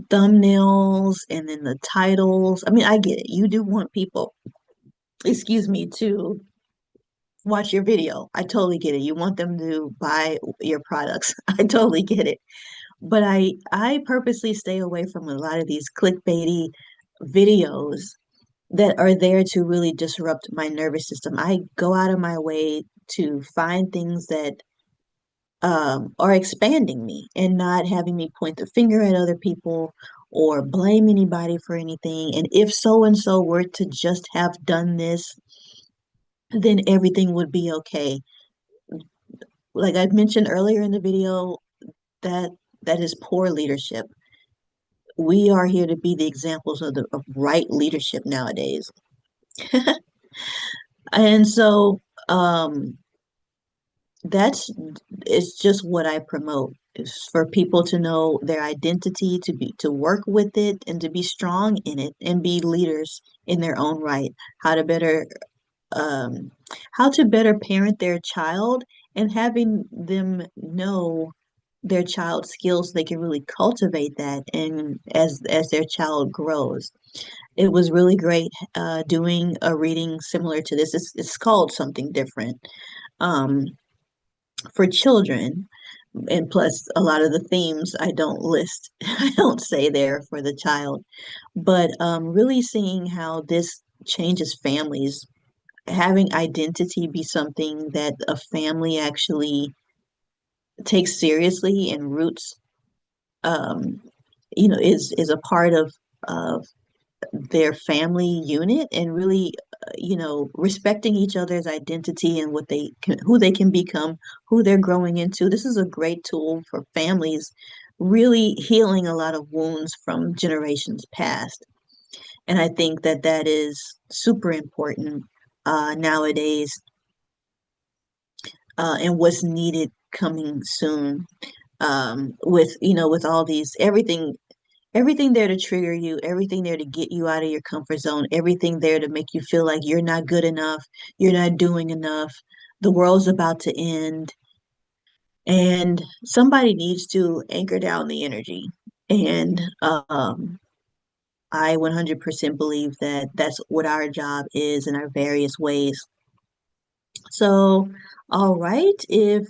thumbnails and then the titles. I mean, I get it. You do want people, excuse me, to watch your video. I totally get it. You want them to buy your products. I totally get it. But I purposely stay away from a lot of these clickbaity videos that are there to really disrupt my nervous system. I go out of my way to find things that are expanding me and not having me point the finger at other people or blame anybody for anything. And if so and so were to just have done this, then everything would be okay. Like I mentioned earlier in the video, that that is poor leadership. We are here to be the examples of right leadership nowadays. And so that's it's just what I promote is for people to know their identity, to work with it and to be strong in it and be leaders in their own right. How to better um how to better parent their child and having them know their child's skills, they can really cultivate that and as their child grows. It was really great doing a reading similar to this. It's called something different. Um, for children, and plus a lot of the themes I don't list, I don't say there for the child, but really seeing how this changes families, having identity be something that a family actually takes seriously and roots, um, is a part of their family unit and really respecting each other's identity and who they can become, who they're growing into. This is a great tool for families really healing a lot of wounds from generations past, and I think that that is super important nowadays, and what's needed coming soon, with with all these everything there to trigger you, everything there to get you out of your comfort zone, everything there to make you feel like you're not good enough, you're not doing enough. the world's about to end, and somebody needs to anchor down the energy. And I 100% believe that that's what our job is in our various ways. So, all right, if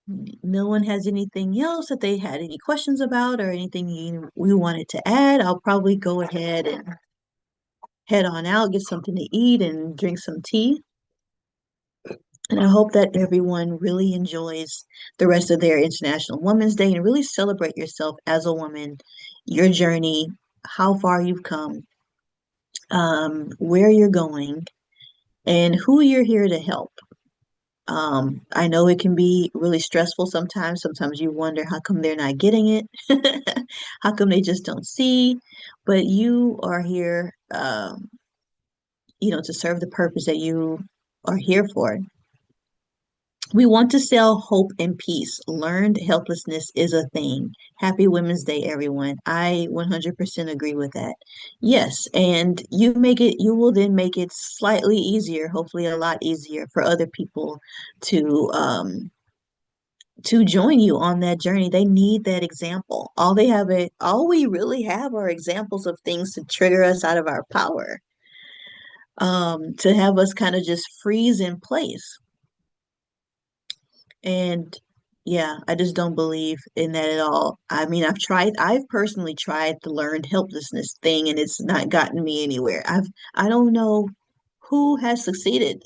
no one has anything else that they had any questions about or anything we wanted to add, I'll probably go ahead and head on out, get something to eat, and drink some tea. And I hope that everyone really enjoys the rest of their International Women's Day and really celebrate yourself as a woman, your journey, how far you've come, where you're going, and who you're here to help. I know it can be really stressful sometimes. Sometimes you wonder how come they're not getting it, how come they just don't see. But you are here, to serve the purpose that you are here for. We want to sell hope and peace. Learned helplessness is a thing. Happy Women's Day, everyone. I 100% agree with that. Yes, and you will then make it slightly easier, hopefully a lot easier for other people to join you on that journey. They need that example. All we really have are examples of things to trigger us out of our power, to have us kind of just freeze in place. And yeah, I just don't believe in that at all. I mean, I've personally tried the learned helplessness thing and it's not gotten me anywhere. I don't know who has succeeded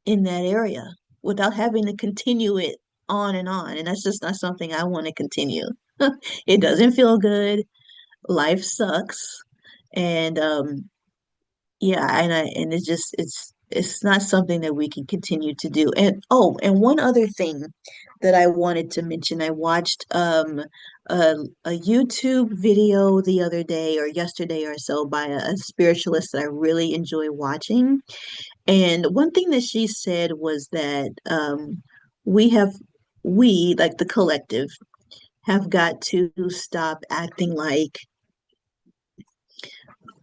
in that area without having to continue it on and on. And that's just not something I want to continue. It doesn't feel good. Life sucks. And yeah, and it's not something that we can continue to do. And oh, and one other thing that I wanted to mention, I watched a, a YouTube video the other day or yesterday or so by a spiritualist that I really enjoy watching. And one thing that she said was that we have we, like the collective, have got to stop acting like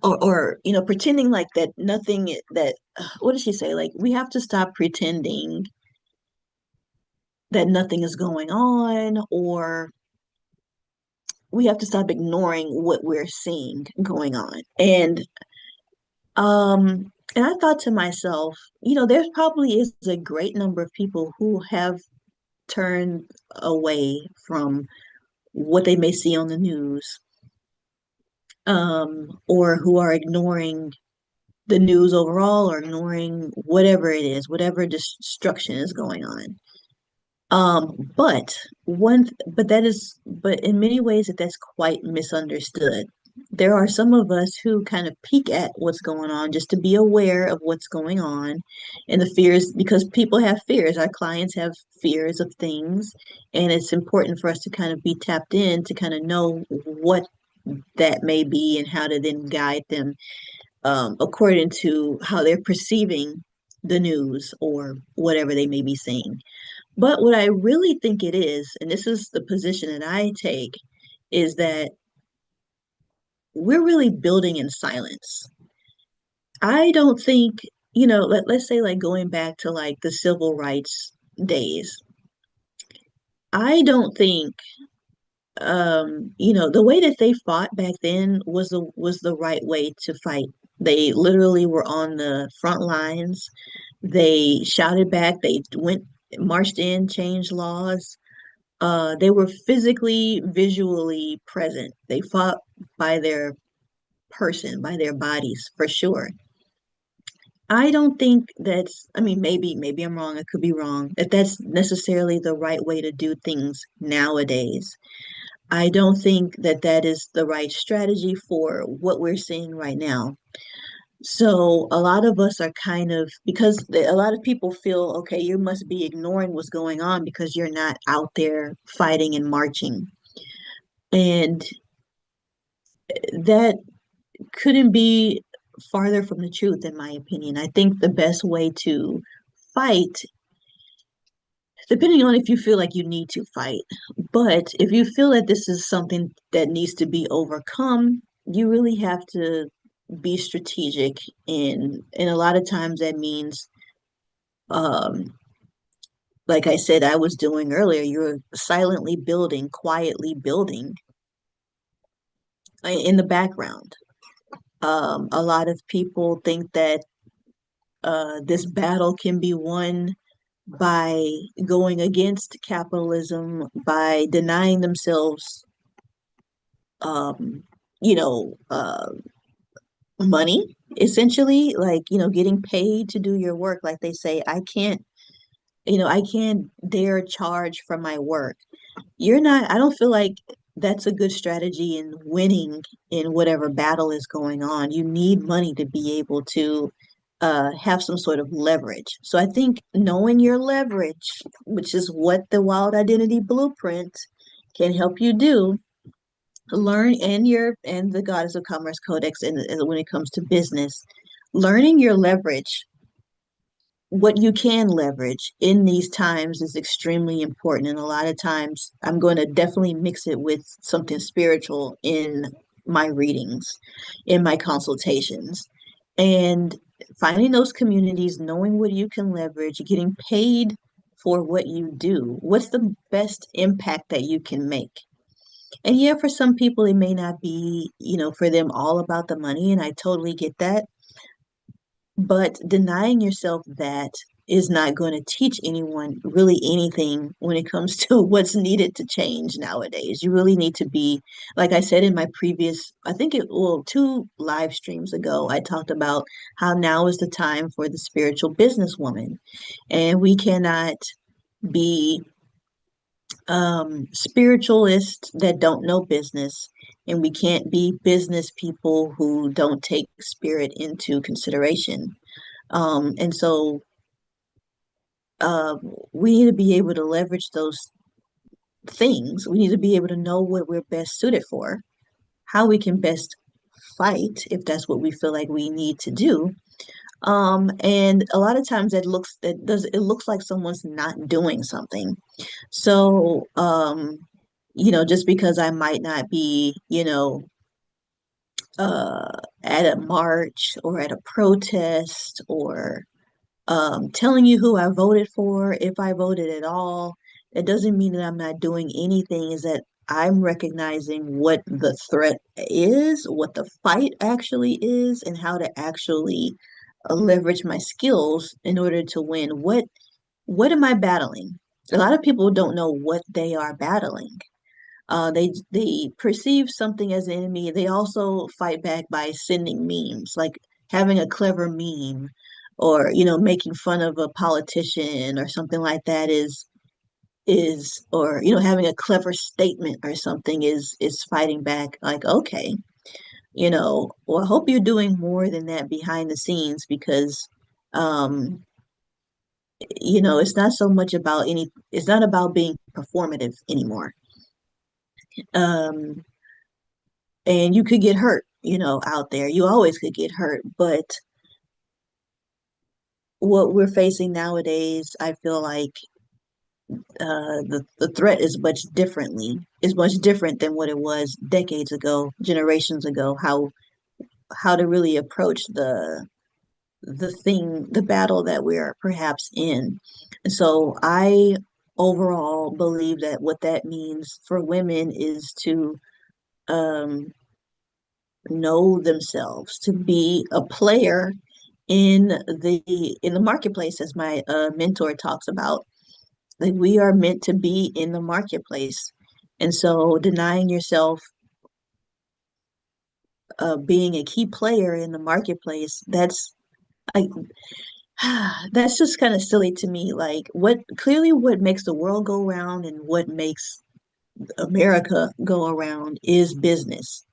or pretending like that nothing that what did she say, like we have to stop pretending that nothing is going on, or we have to stop ignoring what we're seeing going on. And I thought to myself, there probably is a great number of people who have turned away from what they may see on the news, or who are ignoring the news overall or ignoring whatever it is, whatever destruction is going on. But in many ways that's quite misunderstood. There are some of us who kind of peek at what's going on just to be aware of what's going on and the fears, because people have fears. Our clients have fears of things, and it's important for us to kind of be tapped in to kind of know what that may be and how to then guide them according to how they're perceiving the news or whatever they may be seeing. But what I really think it is, and this is the position that I take, is that we're really building in silence. I don't think, let's say like going back to like the civil rights days, I don't think the way that they fought back then was the right way to fight. They literally were on the front lines. They shouted back, they went marched in, changed laws. They were physically, visually present. They fought by their person, by their bodies, for sure. I don't think I mean, maybe I'm wrong, I could be wrong, that that's necessarily the right way to do things nowadays. I don't think that that is the right strategy for what we're seeing right now. So a lot of us are kind of, because a lot of people feel, okay, you must be ignoring what's going on because you're not out there fighting and marching. And that couldn't be farther from the truth, in my opinion. I think the best way to fight, depending on if you feel like you need to fight, but if you feel that this is something that needs to be overcome, you really have to be strategic. And a lot of times that means um, like I said, I was doing earlier, you're silently building, quietly building in the background. A lot of people think that this battle can be won by going against capitalism, by denying themselves, um, you know, money, essentially, like, getting paid to do your work. Like they say, I can't dare charge for my work. I don't feel like that's a good strategy in winning in whatever battle is going on. You need money to be able to have some sort of leverage. So I think knowing your leverage, which is what the Wild Identity Blueprint can help you do, learn and the Goddess of Commerce Codex, and when it comes to business, learning your leverage, what you can leverage in these times is extremely important. And a lot of times I'm going to definitely mix it with something spiritual in my readings, in my consultations. And finding those communities, knowing what you can leverage, getting paid for what you do. What's the best impact that you can make? And yeah, for some people, it may not be, for them all about the money. And I totally get that. But denying yourself that is not going to teach anyone really anything when it comes to what's needed to change nowadays. You really need to be, like I said in my previous, I think two live streams ago, I talked about how now is the time for the spiritual businesswoman. And we cannot be spiritualists that don't know business, and we can't be business people who don't take spirit into consideration. And so uh, we need to be able to leverage those things. We need to be able to know what we're best suited for, how we can best fight if that's what we feel like we need to do. And a lot of times it looks like someone's not doing something. So, just because I might not be, at a march or at a protest or telling you who I voted for, if I voted at all. It doesn't mean that I'm not doing anything, is that I'm recognizing what the threat is, what the fight actually is, and how to actually leverage my skills in order to win. What am I battling? A lot of people don't know what they are battling. They perceive something as an enemy. They also fight back by sending memes, like having a clever meme, or making fun of a politician or something like that or having a clever statement or something is fighting back. Like, okay, well, I hope you're doing more than that behind the scenes, because um it's not so much about it's not about being performative anymore. um and you could get hurt, out there. You always could get hurt, but what we're facing nowadays, I feel like the threat is much different than what it was decades ago, generations ago. How to really approach the battle that we're perhaps in. And so I overall believe that what that means for women is to um, know themselves, to be a player in the marketplace, as my mentor talks about. Like, we are meant to be in the marketplace, and so denying yourself being a key player in the marketplace, I, that's just kind of silly to me. Like, what makes the world go round and what makes America go around is business.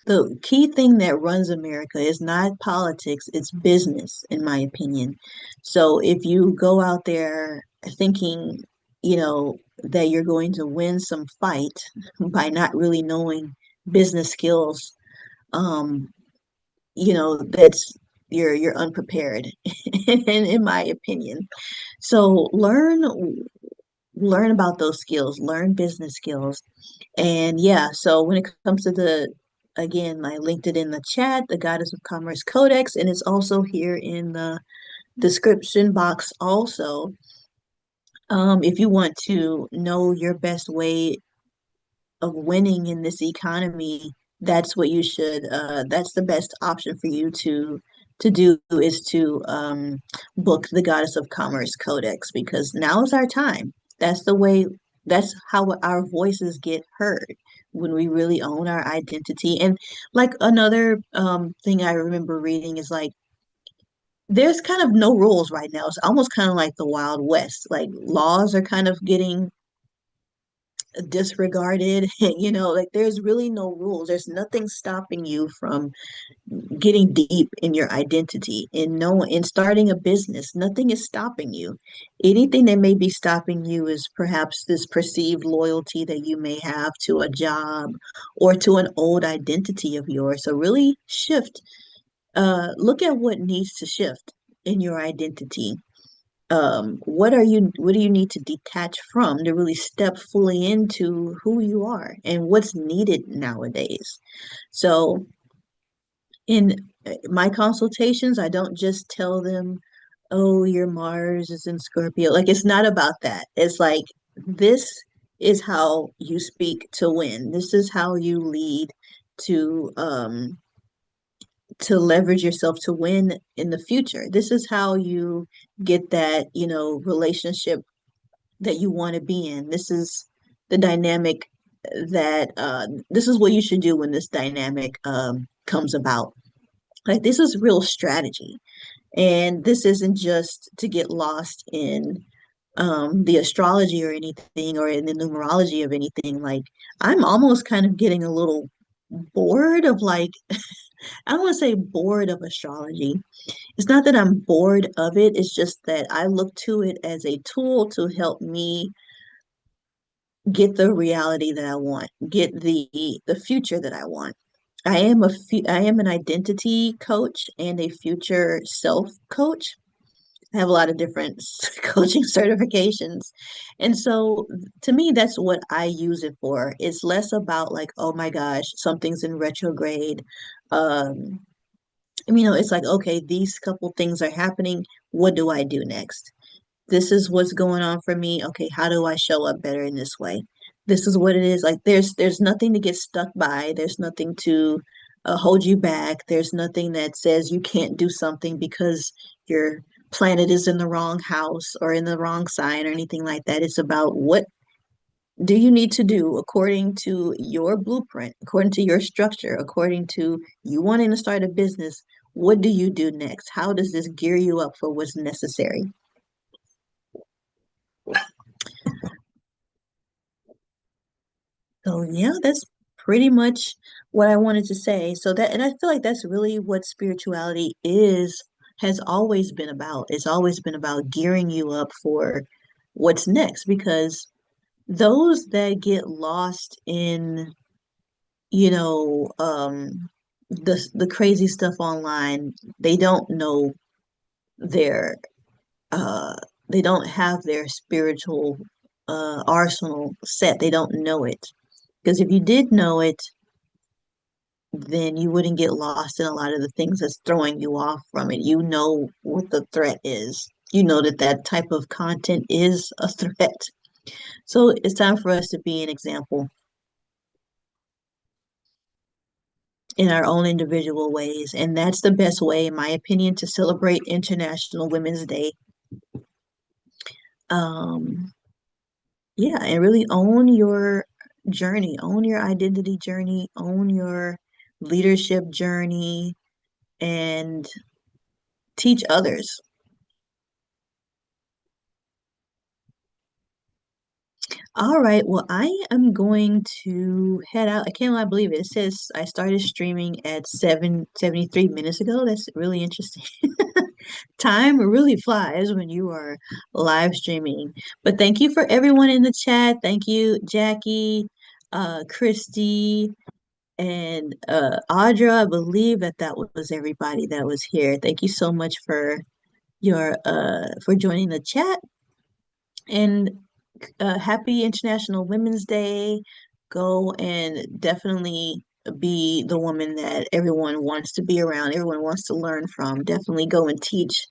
The key thing that runs America is not politics, it's business, in my opinion. So if you go out there thinking, that you're going to win some fight by not really knowing business skills, um, that's you're unprepared, in my opinion. So learn about those skills, learn business skills. And yeah, so when it comes to again, I linked it in the chat, the Goddess of Commerce Codex, and it's also here in the description box also. If you want to know your best way of winning in this economy, that's what you should that's the best option for you to do is to book the Goddess of Commerce Codex because now is our time. That's the way that's how our voices get heard when we really own our identity. And like another thing I remember reading is like there's kind of no rules right now. It's almost kind of like the Wild West. Like laws are kind of getting disregarded. Like there's really no rules. There's nothing stopping you from getting deep in your identity and no in starting a business. Nothing is stopping you. Anything that may be stopping you is perhaps this perceived loyalty that you may have to a job or to an old identity of yours. So really shift, look at what needs to shift in your identity. What do you need to detach from to really step fully into who you are and what's needed nowadays? So in my consultations, I don't just tell them, oh, your Mars is in Scorpio. Like it's not about that. It's like this is how you speak to win. This is how you lead to to leverage yourself to win in the future. This is how you get that, relationship that you want to be in. This is the dynamic that this is what you should do when this dynamic comes about. Like this is real strategy. And this isn't just to get lost in the astrology or anything or in the numerology of anything. Like I'm almost kind of getting a little bored of like I don't want to say bored of astrology. It's not that I'm bored of it, it's just that I look to it as a tool to help me get the reality that I want, get the future that I want. I am an identity coach and a future self coach. I have a lot of different coaching certifications. And so to me, that's what I use it for. It's less about like, oh my gosh, something's in retrograde. Um, it's like, okay, these couple things are happening. What do I do next? This is what's going on for me. Okay, how do I show up better in this way? This is what it is. Like there's nothing to get stuck by. There's nothing to hold you back. There's nothing that says you can't do something because your planet is in the wrong house or in the wrong sign or anything like that. It's about what do you need to do according to your blueprint, according to your structure, according to you wanting to start a business. What do you do next? How does this gear you up for what's necessary? So yeah, that's pretty much what I wanted to say. So that, and I feel like that's really what spirituality has always been about. It's always been about gearing you up for what's next because those that get lost in, you know, the crazy stuff online, they don't know their uh they don't have their spiritual arsenal set. They don't know it. Because if you did know it, then you wouldn't get lost in a lot of the things that's throwing you off from it. You know what the threat is. You know that that type of content is a threat. So it's time for us to be an example in our own individual ways. And that's the best way, in my opinion, to celebrate International Women's Day. Um, yeah, and really own your journey, own your identity journey, own your leadership journey, and teach others. All right. Well, I am going to head out. I can't believe it. It says I started streaming at 7:73 minutes ago. That's really interesting. Time really flies when you are live streaming. But thank you for everyone in the chat. Thank you, Jackie, Christy, and Audra. I believe that that was everybody that was here. Thank you so much for your for joining the chat. And happy International Women's Day. Go and definitely be the woman that everyone wants to be around, everyone wants to learn from. Definitely go and teach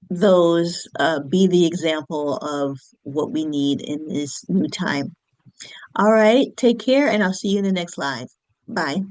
those be the example of what we need in this new time. All right, take care, and I'll see you in the next live. Bye.